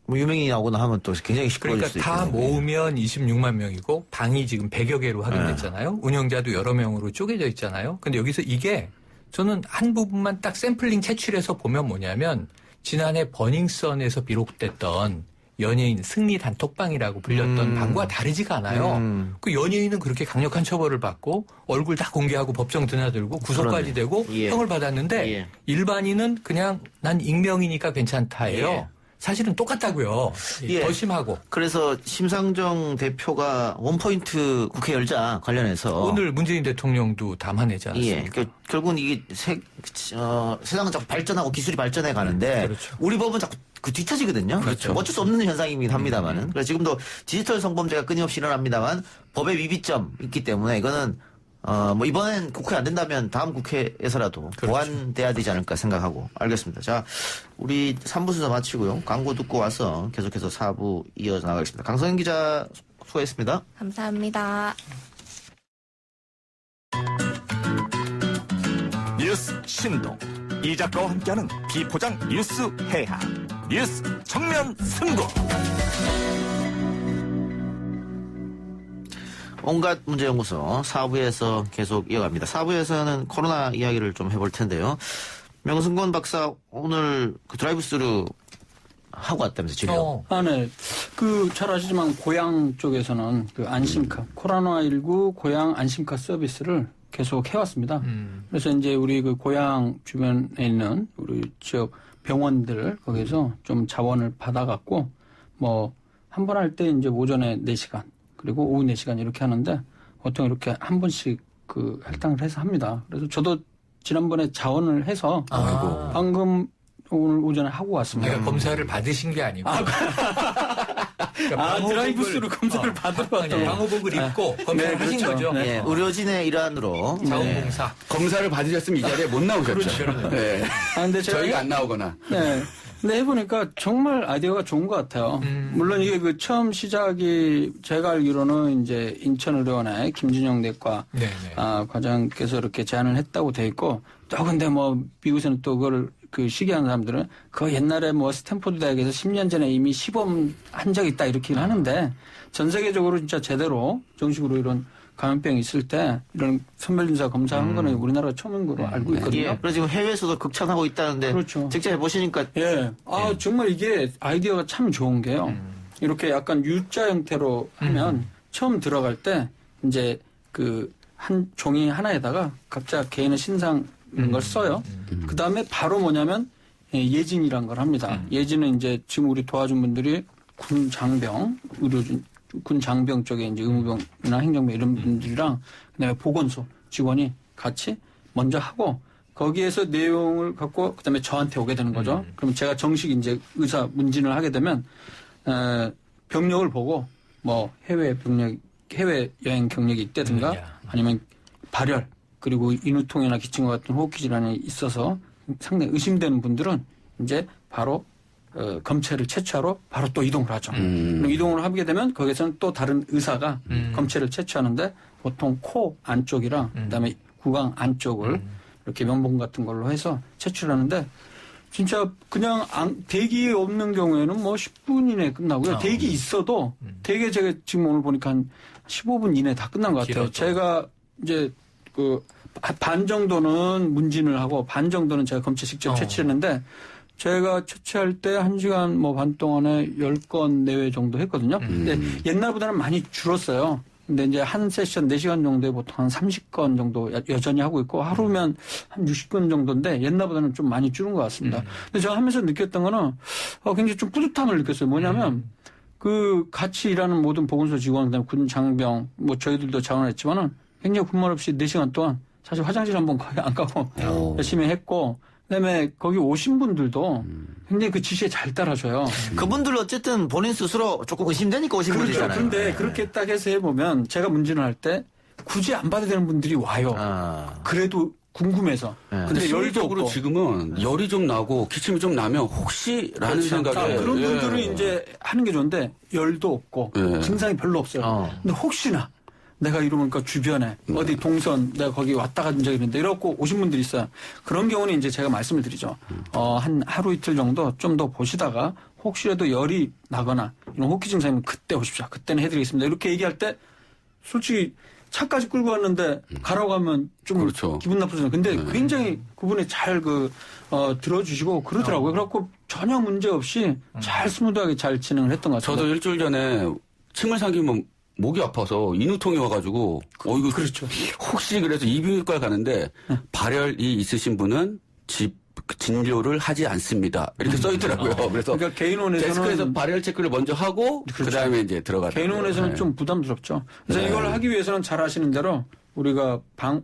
뭐 유명인이 나오거나 하면 또 굉장히 시끄러울 그러니까 수 다 있거든요. 모으면 26만 명이고 방이 지금 100여 개로 확인됐잖아요. 운영자도 여러 명으로 쪼개져 있잖아요. 근데 여기서 이게 저는 한 부분만 딱 샘플링 채취해서 보면 뭐냐면 지난해 버닝썬에서 비롯됐던 연예인 승리 단톡방이라고 불렸던 방과 다르지가 않아요. 그 연예인은 그렇게 강력한 처벌을 받고 얼굴 다 공개하고 법정 드나들고 구속까지 되고 형을 받았는데 일반인은 그냥 난 익명이니까 괜찮다예요. 사실은 똑같다고요. 더 심하고. 그래서 심상정 대표가 원포인트 국회 열자 관련해서 오늘 문재인 대통령도 담아내지 않았습니까? 결국은 이게 세상은 자꾸 발전하고 기술이 발전해 가는데 그렇죠. 우리 법은 자꾸 그 뒤처지거든요. 그렇죠. 어쩔 수 없는 현상이긴 합니다만은. 그래서 지금도 디지털 성범죄가 끊임없이 일어납니다만 법의 위비점 있기 때문에 이거는 뭐 이번엔 국회 안 된다면 다음 국회에서라도 보완돼야 되지 않을까 생각하고 알겠습니다. 자, 우리 3부 순서 마치고요. 광고 듣고 와서 계속해서 4부 이어서 나가겠습니다. 강성현 기자 수고했습니다. 감사합니다. 뉴스 신동 이 작가와 함께하는 비포장 뉴스 해학 뉴스 정면 승부. 온갖 문제연구소 4부에서 계속 이어갑니다. 4부에서는 코로나 이야기를 좀 해볼 텐데요. 명승권 박사 오늘 그 드라이브 스루 하고 왔다면서 진료. 네. 그 잘 아시지만 고향 쪽에서는 그 안심카 코로나19 고향 안심카 서비스를 계속 해왔습니다. 그래서 이제 우리 그 고향 주변에 있는 우리 지역 병원들 거기서 좀 자원을 받아갖고 뭐 한 번 할 때 이제 오전에 4시간 그리고 오후 4시간 이렇게 하는데 보통 이렇게 한 번씩 그 할당을 해서 합니다. 그래서 저도 지난번에 자원을 해서 방금 오늘 오전에 하고 왔습니다. 그러니까 검사를 받으신 게 아니고. 그러니까 드라이브스루 검사를 받으러 왔죠. 방호복을 입고 검사를 하신 거죠. 네. 의료진의 일환으로 자원봉사. 검사를 받으셨으면 이 자리에 못 나오셨죠. 그렇죠. 네. 근데 저희가 안 나오거나. 네. 근데 해보니까 정말 아이디어가 좋은 것 같아요. 물론 이게 그 처음 시작이 제가 알기로는 이제 인천의료원의 김준영 내과 과장께서 이렇게 제안을 했다고 돼 있고 또 근데 뭐 미국에서는 또 그걸 그 시기하는 사람들은 그 옛날에 뭐 스탠포드 대학에서 10년 전에 이미 시범한 적이 있다 이렇게 하는데 전 세계적으로 진짜 제대로 정식으로 이런 감염병이 있을 때 이런 선별진사 검사한 거는 우리나라가 처음인 거로 알고 있거든요. 예. 그래서 지금 해외에서도 극찬하고 있다는데 그렇죠. 직접 해보시니까 정말 이게 아이디어가 참 좋은 게요. 이렇게 약간 U자 형태로 하면 처음 들어갈 때 이제 그 한 종이 하나에다가 각자 개인의 신상 이런 걸 써요. 그 다음에 바로 뭐냐면 예진이란 걸 합니다. 예진은 이제 지금 우리 도와준 분들이 군 장병, 의료진, 군 장병 쪽에 이제 의무병이나 행정병 이런 분들이랑 그다음에 보건소 직원이 같이 먼저 하고 거기에서 내용을 갖고 그다음에 저한테 오게 되는 거죠. 그럼 제가 정식 이제 의사 문진을 하게 되면 병력을 보고 뭐 해외 여행 경력이 있다든가 아니면 발열 그리고 인후통이나 기침과 같은 호흡기 질환이 있어서 상당히 의심되는 분들은 이제 바로 검체를 채취하러 바로 또 이동을 하죠. 그럼 이동을 하게 되면 거기서는 또 다른 의사가 검체를 채취하는데 보통 코 안쪽이랑 그다음에 구강 안쪽을 이렇게 면봉 같은 걸로 해서 채취를 하는데 진짜 그냥 대기 없는 경우에는 뭐 10분 이내에 끝나고요. 대기 있어도 대개 제가 지금 오늘 보니까 한 15분 이내에 다 끝난 것 같아요. 제가 이제 그 반 정도는 문진을 하고 반 정도는 제가 검체 직접 채취했는데 제가 채취할 때 1시간 뭐 반 동안에 10건 내외 정도 했거든요. 근데 옛날보다는 많이 줄었어요. 근데 이제 한 세션 4시간 정도에 보통 한 30건 정도 여전히 하고 있고 하루면 한 60건 정도인데 옛날보다는 좀 많이 줄은 것 같습니다. 근데 제가 하면서 느꼈던 거는 굉장히 좀 뿌듯함을 느꼈어요. 뭐냐면 그 같이 일하는 모든 보건소 직원, 그다음에 군 장병, 뭐 저희들도 자원했지만은 굉장히 군말 없이 4시간 동안 사실 화장실 한번 거의 안 가고 열심히 했고, 그다음에 거기 오신 분들도 굉장히 그 지시에 잘 따라줘요. 그분들 어쨌든 본인 스스로 조금 의심되니까 오신 그렇죠. 분이잖아요. 그런데 그렇게 딱 해서 해보면 제가 문진을 할 때 굳이 안 받아야 되는 분들이 와요. 그래도 궁금해서. 근데 열적으로 지금은 열이 좀 나고 기침이 좀 나면 혹시라는 생각에 그런 분들은 이제 하는 게 좋은데 열도 없고 증상이 별로 없어요. 근데 혹시나 내가 이러니까 주변에 어디 동선 내가 거기 왔다 간 적이 있는데 이러고 오신 분들이 있어요. 그런 경우는 이제 제가 말씀을 드리죠. 한 하루 이틀 정도 좀 더 보시다가 혹시라도 열이 나거나 이런 호흡기 증상이면 그때 오십시오. 그때는 해드리겠습니다. 이렇게 얘기할 때 솔직히 차까지 끌고 왔는데 가라고 하면 좀 그렇죠. 기분 나쁘잖아요. 근데 굉장히 그분이 잘 들어주시고 그러더라고요. 그래갖고 전혀 문제 없이 잘 스무드하게 잘 진행을 했던 것 같습니다. 저도 일주일 전에 침을 삼키면 목이 아파서 인후통이 와가지고 이거 그렇죠. 혹시 그래서 이비인후과에 가는데 발열이 있으신 분은 진료를 하지 않습니다. 이렇게 써 있더라고요. 그래서 그러니까 개인원에서는 데스크에서 발열 체크를 먼저 하고 그렇죠. 그다음에 이제 들어가요. 개인원에서는 좀 부담스럽죠. 그래서 이걸 하기 위해서는 잘 아시는 대로 우리가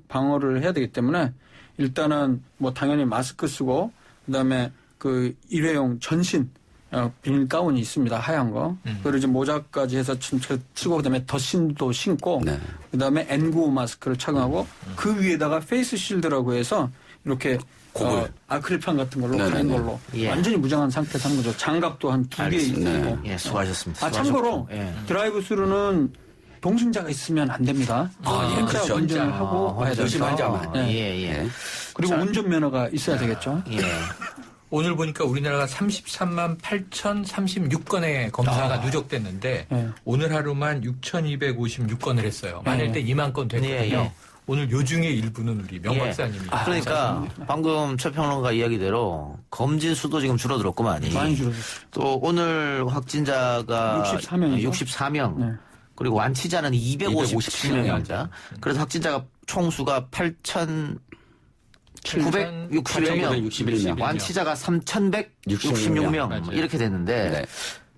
방어를 해야 되기 때문에 일단은 뭐 당연히 마스크 쓰고 그다음에 그 일회용 전신 비닐 가운이 있습니다. 하얀 거. 그리고 이제 모자까지 해서 쓰고 그다음에 덧신도 신고 그다음에 N95 마스크를 착용하고 그 위에다가 페이스 실드라고 해서 이렇게 아크릴판 같은 걸로 가린 걸로 완전히 무장한 상태에서 하는 거죠. 장갑도 한 2개 있고. 예, 수고하셨습니다. 참고로 드라이브 스루는 동승자가 있으면 안 됩니다. 혼자 그렇죠. 운전을 하고 와야 의심하자만. 네. 그리고 운전면허가 있어야 되겠죠. 오늘 보니까 우리나라가 33만 8,036건의 검사가 누적됐는데 오늘 하루만 6,256건을 했어요. 만일 때 2만 건 됐거든요. 오늘 요 중에 일부는 우리 명 박사님이. 그러니까 방금 최평론가 이야기대로 검진 수도 지금 줄어들었구만이. 많이 줄어들었어요. 또 오늘 확진자가 64명. 그리고 완치자는 257명입니다. 그래서 확진자가 총수가 8,961명. 완치자가 3,166명. 이렇게 됐는데.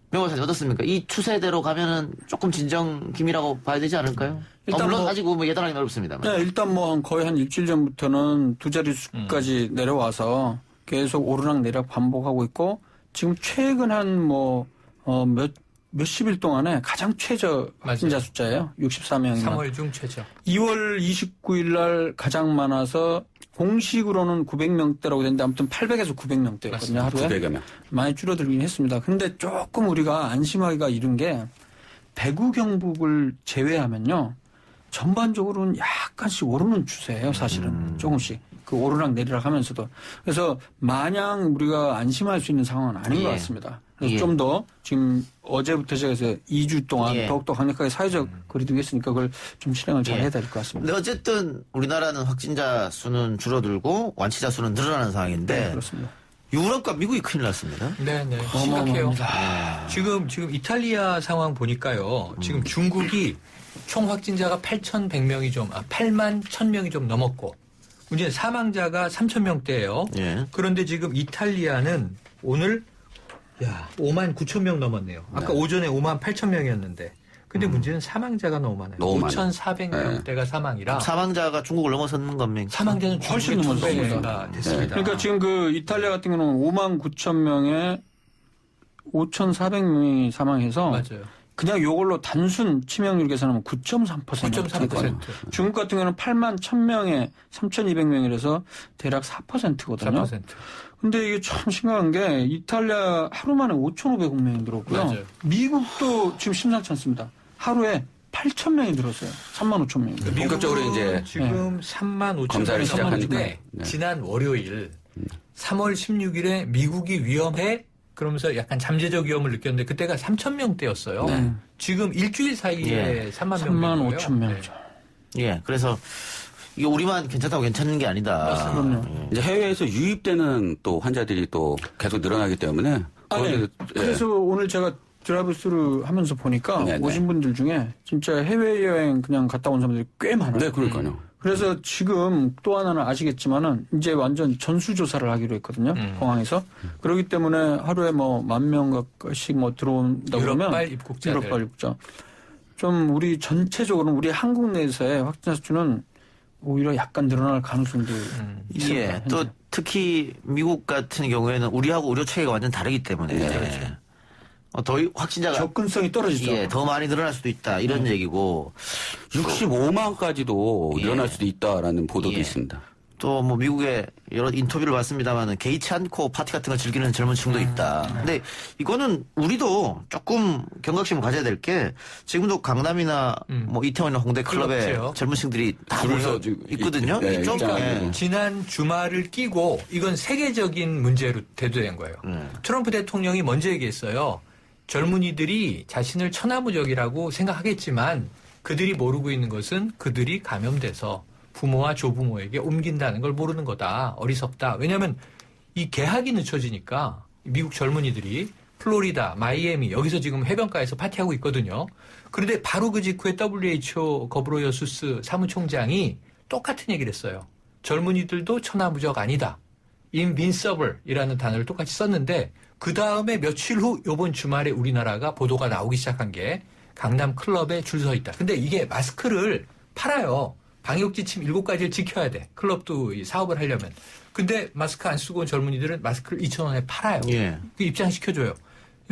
명호사님 어떻습니까? 이 추세대로 가면은 조금 진정기미라고 봐야 되지 않을까요? 일단 물론 아직 뭐 예단하기는 어렵습니다만. 네, 일단 뭐 거의 한 일주일 전부터는 두 자릿수까지 내려와서 계속 오르락내리락 반복하고 있고 지금 최근 한 몇십 일 동안에 가장 최저 확진자 숫자예요. 64명이면. 3월 중 최저. 2월 29일 날 가장 많아서 공식으로는 900명대라고 됐는데 아무튼 800에서 900명대였거든요. 하루에. 900여 명. 많이 줄어들긴 했습니다. 근데 조금 우리가 안심하기가 이른 게 대구 경북을 제외하면요. 전반적으로는 약간씩 오르는 추세예요. 사실은 조금씩. 그 오르락 내리락 하면서도. 그래서 마냥 우리가 안심할 수 있는 상황은 아닌 것 같습니다. 그래서 좀 더 지금 어제부터 시작해서 2주 동안 더욱더 강력하게 사회적 거리두기 했으니까 그걸 좀 실행을 잘 해야 될 것 같습니다. 근데 어쨌든 우리나라는 확진자 수는 줄어들고 완치자 수는 늘어나는 상황인데. 네, 그렇습니다. 유럽과 미국이 큰일 났습니다. 네네. 심각해요. 지금 이탈리아 상황 보니까요. 지금 중국이 총 확진자가 8,100명이 8만 1,000명이 좀 넘었고, 문제는 사망자가 3,000명대예요. 그런데 지금 이탈리아는 오늘 5만 9천 명 넘었네요. 아까 오전에 5만 8천 명이었는데. 근데 문제는 사망자가 너무 많아요. 5,400명대가 사망이라. 사망자가 중국을 넘어섰는 겁니까? 사망자는 훨씬 넘었습니다. 됐습니다. 그러니까 지금 그 이탈리아 같은 경우는 5만 9천 명에 5,400명이 사망해서 맞아요. 그냥 요걸로 단순 치명률 계산하면 9.3%. 9.3%. 중국 같은 경우는 8만 1,000명에 3,200명이라서 대략 4%거든요. 4%. 근데 이게 참 심각한 게 이탈리아 하루 만에 5,500명이 늘었고요. 맞아요. 미국도 지금 심상치 않습니다. 하루에 8,000명이 늘었어요. 3만 5천 명이. 본격적으로 이제 지금 3만 5천 검사를 시작하니까 지난 월요일 3월 16일에 미국이 위험해 그러면서 약간 잠재적 위험을 느꼈는데 그때가 3,000명대였어요. 지금 일주일 사이에 3만 명. 3만 5천 명이죠. 예, 그래서 이게 우리만 괜찮다고 괜찮은 게 아니다. 그럼요. 이제 해외에서 유입되는 또 환자들이 또 계속 늘어나기 때문에. 그래서 오늘 제가 드라이브 스루 하면서 보니까 오신 분들 중에 진짜 해외여행 그냥 갔다 온 사람들이 꽤 많아요. 네, 그러니까요. 그래서 지금 또 하나는 아시겠지만은 이제 완전 전수조사를 하기로 했거든요. 공항에서. 그렇기 때문에 하루에 뭐 10,000명 가까이씩 뭐 들어온다고 그러면 유럽발 입국자들. 유럽발 입국자. 좀 우리 전체적으로 우리 한국 내에서의 확진자 수는 오히려 약간 늘어날 가능성도 있습니다. 예. 또 특히 미국 같은 경우에는 우리하고 의료 체계가 완전 다르기 때문에 그렇죠. 더 확진자가 접근성이 떨어지죠. 예, 더 많이 늘어날 수도 있다 이런 얘기고 65만까지도 늘어날 수도 있다라는 보도도 있습니다. 또 뭐 미국의 여러 인터뷰를 봤습니다만은 개의치 않고 파티 같은 걸 즐기는 젊은 층도 있다. 근데 이거는 우리도 조금 경각심을 가져야 될 게 지금도 강남이나 뭐 이태원이나 홍대 클럽에 그렇죠. 젊은 층들이 다 모여 있거든요. 네, 좀 지난 주말을 끼고 이건 세계적인 문제로 대두된 거예요. 트럼프 대통령이 먼저 얘기했어요. 젊은이들이 자신을 천하무적이라고 생각하겠지만 그들이 모르고 있는 것은 그들이 감염돼서 부모와 조부모에게 옮긴다는 걸 모르는 거다. 어리석다. 왜냐하면 이 개학이 늦춰지니까 미국 젊은이들이 플로리다, 마이애미 여기서 지금 해변가에서 파티하고 있거든요. 그런데 바로 그 직후에 WHO 거브로여수스 사무총장이 똑같은 얘기를 했어요. 젊은이들도 천하무적 아니다. invincible이라는 단어를 똑같이 썼는데 그 다음에 며칠 후 이번 주말에 우리나라가 보도가 나오기 시작한 게 강남 클럽에 줄 서 있다. 근데 이게 마스크를 팔아요. 방역 지침 7가지를 지켜야 돼. 클럽도 사업을 하려면. 근데 마스크 안 쓰고 온 젊은이들은 마스크를 2,000원에 팔아요. 예. 입장시켜줘요.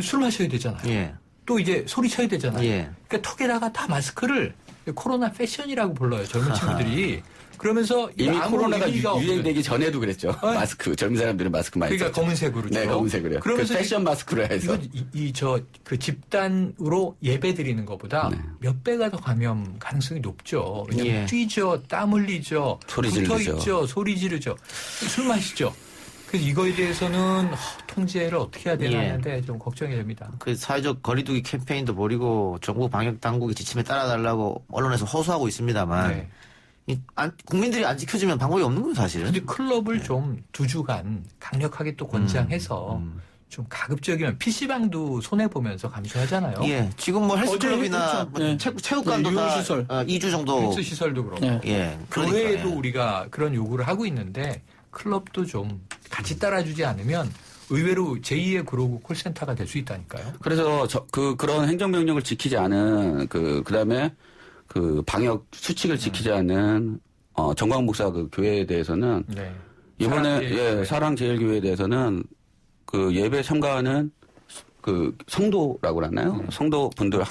술 마셔야 되잖아요. 예. 또 이제 소리 쳐야 되잖아요. 예. 그러니까 턱에다가 다 마스크를 코로나 패션이라고 불러요. 젊은 친구들이. 그러면서 이미 코로나가 의미가 유행되기 전에도 그랬죠. 마스크 젊은 사람들은 마스크 많이 그러니까 썼죠. 검은색으로. 네, 검은색으로요. 그러면서 그 패션 마스크로 해서. 그 집단으로 예배 드리는 것보다 몇 배가 더 감염 가능성이 높죠. 왜냐면 뛰죠, 땀 흘리죠, 소리 붙어 지르죠. 있죠, 소리 지르죠, 술 마시죠. 그래서 이거에 대해서는 통제를 어떻게 해야 되나 하는데 좀 걱정이 됩니다. 그 사회적 거리두기 캠페인도 벌이고 정부 방역 당국의 지침에 따라달라고 언론에서 호소하고 있습니다만 국민들이 안 지켜주면 방법이 없는 거예요, 사실은. 근데 클럽을 좀 2주간 강력하게 또 권장해서 좀 가급적이면 PC방도 손해보면서 감소하잖아요. 예. 지금 뭐 헬스클럽이나 뭐 체육관도 다 2주 정도. 헬스 시설도 그렇고. 예. 교회에도 우리가 그런 요구를 하고 있는데 클럽도 좀 같이 따라주지 않으면 의외로 제2의 그로구 콜센터가 될 수 있다니까요. 그래서 그런 행정명령을 지키지 않은 그다음에 그 방역 수칙을 지키지 않는 정광 목사 그 교회에 대해서는 이번에 사랑제일교회에 대해서는 그 예배 참가하는 그 성도라고 하나요? 성도분들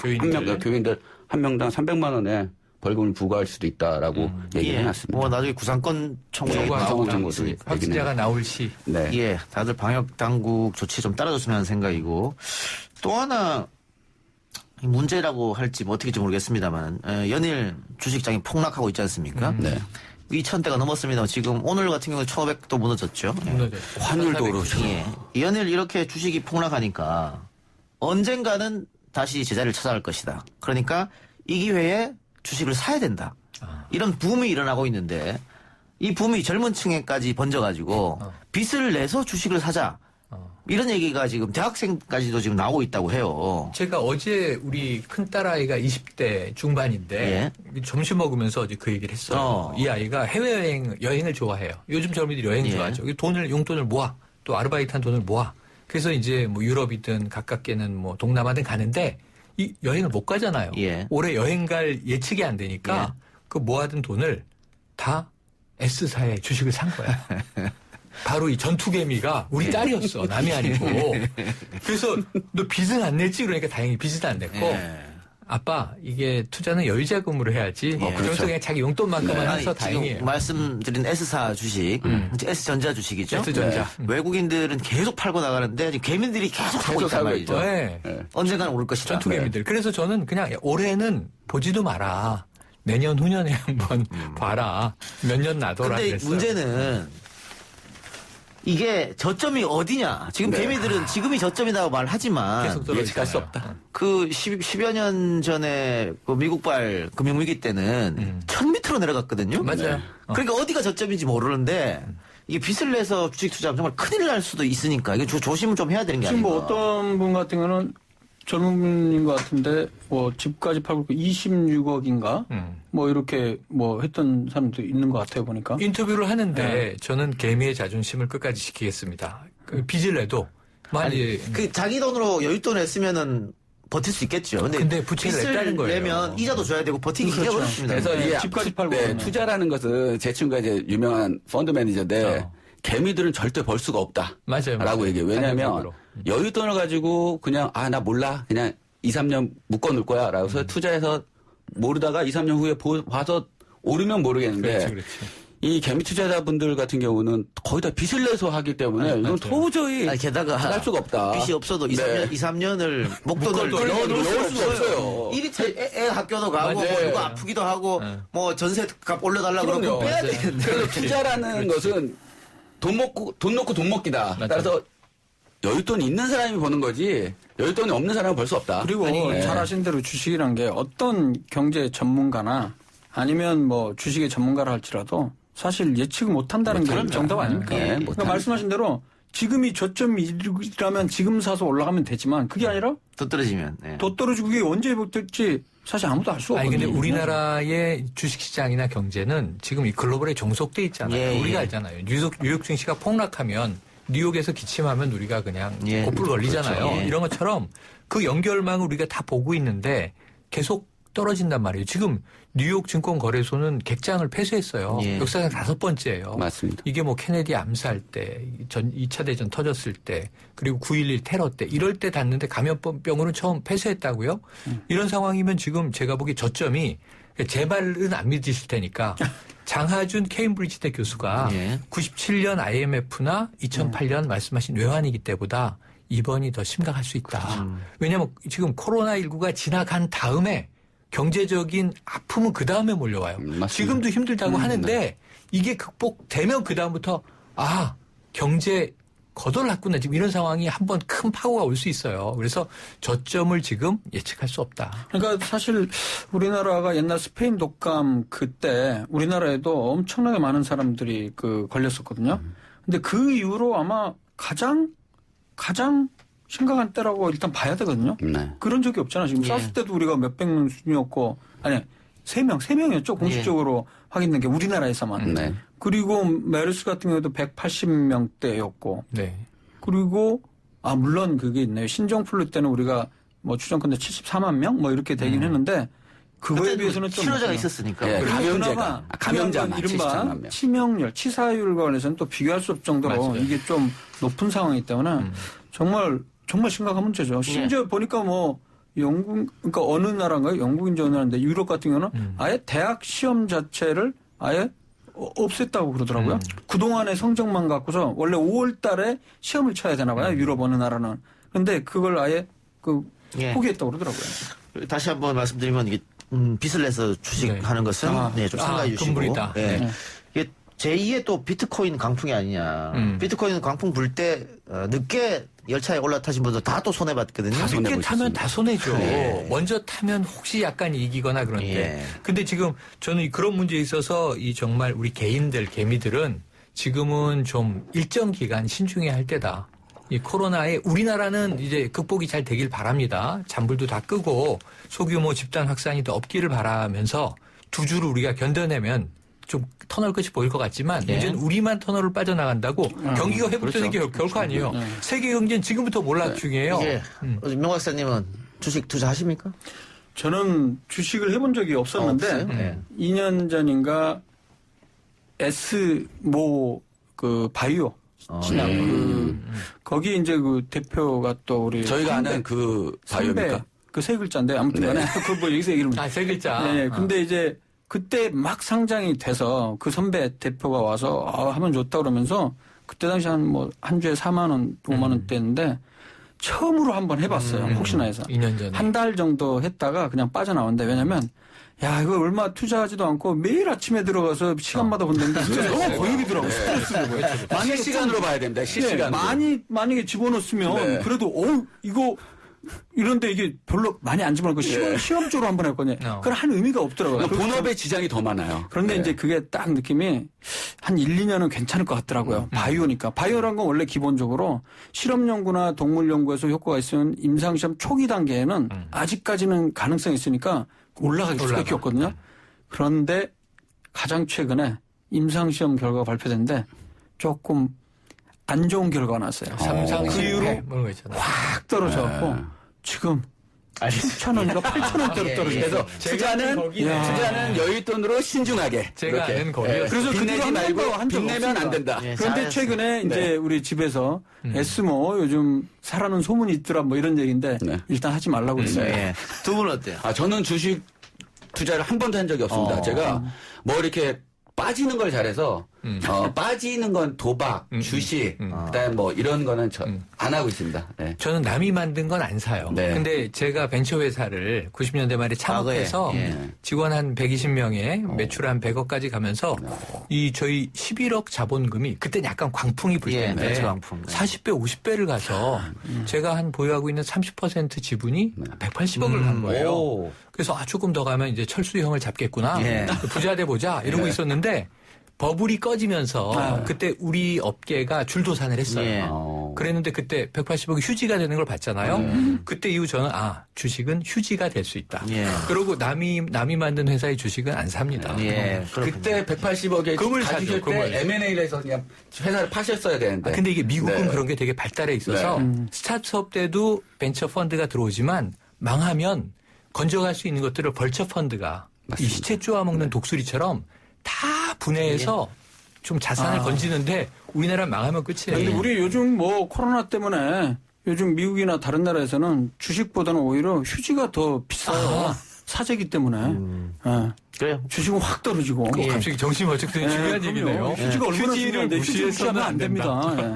교인들 한 명당 300만 원의 벌금을 부과할 수도 있다라고 얘기를 해놨습니다. 뭐 나중에 구상권 청구도 확진자가 나올 시. 네. 예, 다들 방역 당국 조치 좀 따라줬으면 하는 생각이고 또 하나. 문제라고 할지 뭐 어떻게 할지 모르겠습니다만 연일 주식장이 폭락하고 있지 않습니까? 네. 2,000대가 넘었습니다. 지금 오늘 같은 경우에 1,500도 무너졌죠. 환율도 오르죠. 예. 연일 이렇게 주식이 폭락하니까 언젠가는 다시 제자리를 찾아갈 것이다. 그러니까 이 기회에 주식을 사야 된다. 이런 붐이 일어나고 있는데 이 붐이 젊은 층에까지 번져가지고 빚을 내서 주식을 사자. 이런 얘기가 지금 대학생까지도 지금 나오고 있다고 해요. 제가 어제 우리 큰딸아이가 20대 중반인데 점심 먹으면서 어제 그 얘기를 했어요. 이 아이가 여행을 좋아해요. 요즘 젊은이들이 여행 좋아하죠. 용돈을 모아. 또 아르바이트한 돈을 모아. 그래서 이제 뭐 유럽이든 가깝게는 뭐 동남아든 가는데 이 여행을 못 가잖아요. 올해 여행 갈 예측이 안 되니까 그 모아둔 돈을 다 S사에 주식을 산 거야. 바로 이 전투개미가 우리 딸이었어. 남이 아니고. 그래서 너 빚은 안 냈지? 그러니까 다행히 빚은 안 냈고. 아빠 이게 투자는 여유자금으로 해야지. 그래서 그냥 자기 용돈만큼만 해서 다행이에요. 지금 말씀드린 S사 주식, S전자 주식이죠. S전자. 외국인들은 계속 팔고 나가는데 지금 개미들이 계속 하고 있단 말이죠. 언젠가는 오를 것이다. 전투개미들. 그래서 저는 그냥 올해는 보지도 마라. 내년 후년에 한번 봐라. 몇 년 나더라. 근데 그랬어요. 문제는 이게 저점이 어디냐. 지금 개미들은 지금이 저점이라고 말하지만 예측할 수 없다. 그 10여 년 전에 그 미국발 금융위기 때는 1000m로 내려갔거든요. 맞아요. 그러니까 어디가 저점인지 모르는데 이게 빚을 내서 주식 투자하면 정말 큰일 날 수도 있으니까 이게 조심을 좀 해야 되는 게 아닌가. 지금 뭐 어떤 분 같은 경우는 젊은 분인 것 같은데 뭐 집까지 팔고 26억인가 뭐 이렇게 뭐 했던 사람도 있는 것 같아요 보니까. 인터뷰를 하는데 네. 저는 개미의 자존심을 끝까지 지키겠습니다. 빚을 내도 아니, 그 자기 돈으로 여윳돈 냈으면은 버틸 수 있겠죠. 근데 부채를 빚을 냈다는 거예요. 내면 이자도 줘야 되고 버티기 그렇죠. 굉장히 어렵습니다. 그래서 이게 집까지 팔고 투자라는 것은 제 친구가 이제 유명한 펀드 매니저인데 개미들은 절대 벌 수가 없다. 맞아요. 라고 얘기해요. 왜냐하면 단정적으로. 여윳돈을 가지고 그냥 나 몰라. 그냥 2, 3년 묶어놓을 거야. 라고 해서 투자해서 모르다가 2, 3년 후에 봐서 오르면 모르겠는데 그렇지. 이 개미 투자자분들 같은 경우는 거의 다 빚을 내서 하기 때문에 이건 도저히 게다가 할 수가 없다. 빚이 없어도 2, 3년을 목돈을 넣을 수가 없어요. 이리 애 학교도 가고 뭐 맞아요. 누가 아프기도 하고 뭐 전세값 올려달라고 그러고 빼야 되겠네. 그래서 투자라는 것은 돈 놓고 돈 먹기다. 따라서 여윳돈이 있는 사람이 버는 거지 여윳돈이 없는 사람은 벌 수 없다. 그리고 잘 아신 대로 주식이란 게 어떤 경제 전문가나 아니면 뭐 주식의 전문가라 할지라도 사실 예측을 못한다는 게 정답 아닙니까? 그러니까 말씀하신 대로 지금이 저점이라면 지금 사서 올라가면 되지만 그게 아니라 더 떨어지면 더 떨어지고 그게 언제 회복될지 사실 아무도 알 수 없거든요. 근데 우리나라의 주식시장이나 경제는 지금 이 글로벌에 종속돼 있잖아요. 우리가 알잖아요. 뉴욕 증시가 폭락하면 뉴욕에서 기침하면 우리가 그냥 고풀 걸리잖아요. 그렇죠. 이런 것처럼 그 연결망을 우리가 다 보고 있는데 계속 떨어진단 말이에요. 지금 뉴욕 증권거래소는 객장을 폐쇄했어요. 역사상 5번째예요. 맞습니다. 이게 뭐 케네디 암살 때, 2차 대전 터졌을 때, 그리고 9.11 테러 때, 이럴 때 닫는데 감염병으로 처음 폐쇄했다고요? 이런 상황이면 지금 제가 보기에 저점이 제 말은 안 믿으실 테니까 장하준 케임브리지대 교수가 97년 IMF나 2008년 말씀하신 외환위기 때보다 이번이 더 심각할 수 있다. 왜냐하면 지금 코로나19가 지나간 다음에 경제적인 아픔은 그 다음에 몰려와요. 지금도 힘들다고 하는데 이게 극복되면 그 다음부터 경제 거덜났구나 지금 이런 상황이 한번 큰 파고가 올 수 있어요. 그래서 저점을 지금 예측할 수 없다. 그러니까 사실 우리나라가 옛날 스페인 독감 그때 우리나라에도 엄청나게 많은 사람들이 걸렸었거든요. 근데 그 이후로 아마 가장 심각한 때라고 일단 봐야 되거든요. 그런 적이 없잖아. 지금 사스 때도 우리가 몇백 명 수준이었고, 아니, 3명이었죠. 공식적으로 확인된 게 우리나라에서만. 그리고 메르스 같은 경우도 180명대였고. 그리고, 물론 그게 있네요. 신종플루 때는 우리가 뭐 추정컨대 74만 명? 뭐 이렇게 되긴 했는데, 그거에 비해서는 좀. 치료자가 있었으니까. 감염자만 이른바 치명률, 치사율과 관해서는 또 비교할 수 없을 정도로 이게 좀 높은 상황이기 때문에 정말 심각한 문제죠. 심지어 보니까 뭐 그러니까 어느 나라인가요? 영국인지 어느 나라인데 유럽 같은 경우는 아예 대학 시험 자체를 아예 없앴다고 그러더라고요. 그동안의 성적만 갖고서 원래 5월 달에 시험을 쳐야 되나 봐요. 유럽 어느 나라는. 그런데 그걸 아예 포기했다고 그러더라고요. 다시 한번 말씀드리면 이게 빚을 내서 주식하는 것은 좀 생각해 주시고. 금불이다. 이게 제2의 또 비트코인 강풍이 아니냐. 비트코인 강풍 불 때 늦게 열차에 올라타신 분들 다 또 손해봤거든요. 늦게 타면 다 손해죠. 먼저 타면 혹시 약간 이기거나 그런데. 근데 지금 저는 그런 문제에 있어서 이 정말 우리 개인들, 개미들은 지금은 좀 일정 기간 신중해야 할 때다. 이 코로나에 우리나라는 이제 극복이 잘 되길 바랍니다. 잔불도 다 끄고 소규모 집단 확산이 더 없기를 바라면서 두 주를 우리가 견뎌내면 좀 터널 끝이 보일 것 같지만 문제는 우리만 터널을 빠져나간다고 경기가 회복되는 게 결코 아니에요. 세계 경제는 지금부터 몰락 중이에요. 명 박사님은 주식 투자하십니까? 저는 주식을 해본 적이 없었는데 2년 전인가 S모 바이오 신약 거기 이제 그 대표가 또 우리 저희가 아는 그 바이오입니까? 그 세 글자인데 아무튼간에 그거 뭐 여기서 이름 세 글자. 근데 이제 그때 막 상장이 돼서 그 선배 대표가 와서 하면 좋다 그러면서 그때 당시 한 주에 4만 원, 5만 원대인데 처음으로 한번 해봤어요. 혹시나 해서 2년 전에 한 달 정도 했다가 그냥 빠져나온다. 왜냐면 이거 얼마 투자하지도 않고 매일 아침에 들어가서 시간마다 본다는데 너무 거역이더라고. 실시간으로 봐야 됩니다. 실시간으로. 만약에 집어넣었으면 그래도 이거 이런데 이게 별로 많이 안 집어넣고 시험적으로 한번 했거든요. 그건 한 의미가 없더라고요. 본업에 지장이 더 많아요. 그런데 이제 그게 딱 느낌이 한 1, 2년은 괜찮을 것 같더라고요. 바이오니까. 바이오라는 건 원래 기본적으로 실험 연구나 동물 연구에서 효과가 있으면 임상시험 초기 단계에는 아직까지는 가능성이 있으니까 올라가기 수밖에 없거든요. 그런데 가장 최근에 임상시험 결과가 발표됐는데 조금 안 좋은 결과가 났어요. 그 이후로 확 떨어져갖고 지금 7,000원인가 8,000원대로 떨어졌어요. 그래서 투자는 여윳돈으로 신중하게. 제가 아는 거기요. 그래서 빚내지 말고 빚내면 안 된다. 그런데 최근에 이제 우리 집에서 에스모 요즘 사라는 소문이 있더라 뭐 이런 얘기인데 일단 하지 말라고 했어요. 두 분은 어때요? 저는 주식 투자를 한 번도 한 적이 없습니다. 제가 뭐 이렇게 빠지는 걸 잘해서 빠지는 건 도박, 주식, 그다음에 뭐 이런 거는 안 하고 있습니다. 네. 저는 남이 만든 건 안 사요. 네. 근데 제가 벤처 회사를 90년대 말에 창업해서 직원 한 120명에 매출 한 100억까지 가면서 이 저희 11억 자본금이 그때 약간 광풍이 불 때인데 40배, 50배를 가서 제가 한 보유하고 있는 30% 지분이 180억을 간 거예요. 그래서 조금 더 가면 이제 철수 형을 잡겠구나. 부자 돼 보자 이러고 있었는데 버블이 꺼지면서 그때 우리 업계가 줄도산을 했어요. 그랬는데 그때 180억이 휴지가 되는 걸 봤잖아요. 그때 이후 저는 주식은 휴지가 될 수 있다. 그리고 남이 만든 회사의 주식은 안 삽니다. 그때 180억에 금을 가지실 사죠. 때 M&A를 해서 그냥 회사를 파셨어야 되는데. 근데 이게 미국은 그런 게 되게 발달해 있어서 스타트업 때도 벤처 펀드가 들어오지만 망하면 건져갈 수 있는 것들을 벌처 펀드가 이 시체 쪼아먹는 독수리처럼 다 분해해서 좀 자산을 건지는데 우리나라 망하면 끝이에요. 근데 우리 요즘 뭐 코로나 때문에 요즘 미국이나 다른 나라에서는 주식보다는 오히려 휴지가 더 비싸요. 사재기 때문에. 그래요. 주식은 확 떨어지고. 갑자기 정신 번쩍 드는 중요한 얘기네요. 휴지가 얼마나 휴지를 중요한데 무시하면 안 됩니다.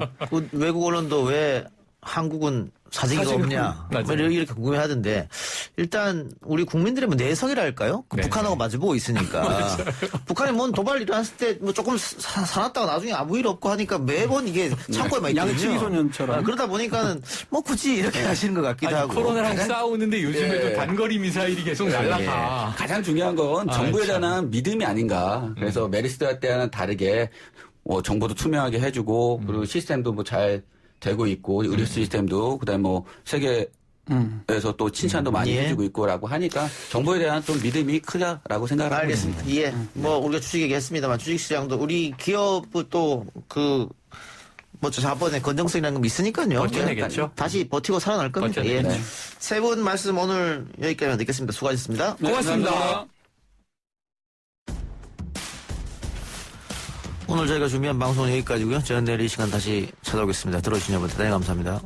외국 언론도 왜 한국은 사재기가 없냐 이렇게 궁금해하던데 일단 우리 국민들의 뭐 내성이랄까요? 북한하고 마주보고 있으니까 북한이 뭔 도발 일어났을 때 뭐 조금 사놨다가 나중에 아무 일 없고 하니까 매번 이게 창고에 막 있거든요. 양치기 소년처럼 그러다 보니까는 뭐 굳이 이렇게 하시는 것 같기도 하고. 코로나랑 싸우는데 요즘에도 단거리 미사일이 계속 날아가. 가장 중요한 건 정부에 대한 믿음이 아닌가. 그래서 메리스 때와는 다르게 정보도 투명하게 해주고 그리고 시스템도 뭐 잘 되고 있고 의료 시스템도 그다음에 뭐 세계에서 또 칭찬도 많이 해주고 있고라고 하니까 정보에 대한 좀 믿음이 크다라고 생각을 하고 있습니다. 알겠습니다. 뭐 우리가 주식 얘기했습니다만 주식시장도 우리 기업은 또 자본의 건정성이라는 건 있으니까요. 버텨내겠죠. 다시 버티고 살아날 겁니다. 세 분 말씀 오늘 여기까지만 듣겠습니다. 수고하셨습니다. 고맙습니다. 오늘 저희가 준비한 방송은 여기까지고요. 저는 내일 이 시간 다시 찾아오겠습니다. 들어주신 여러분 대단히 감사합니다.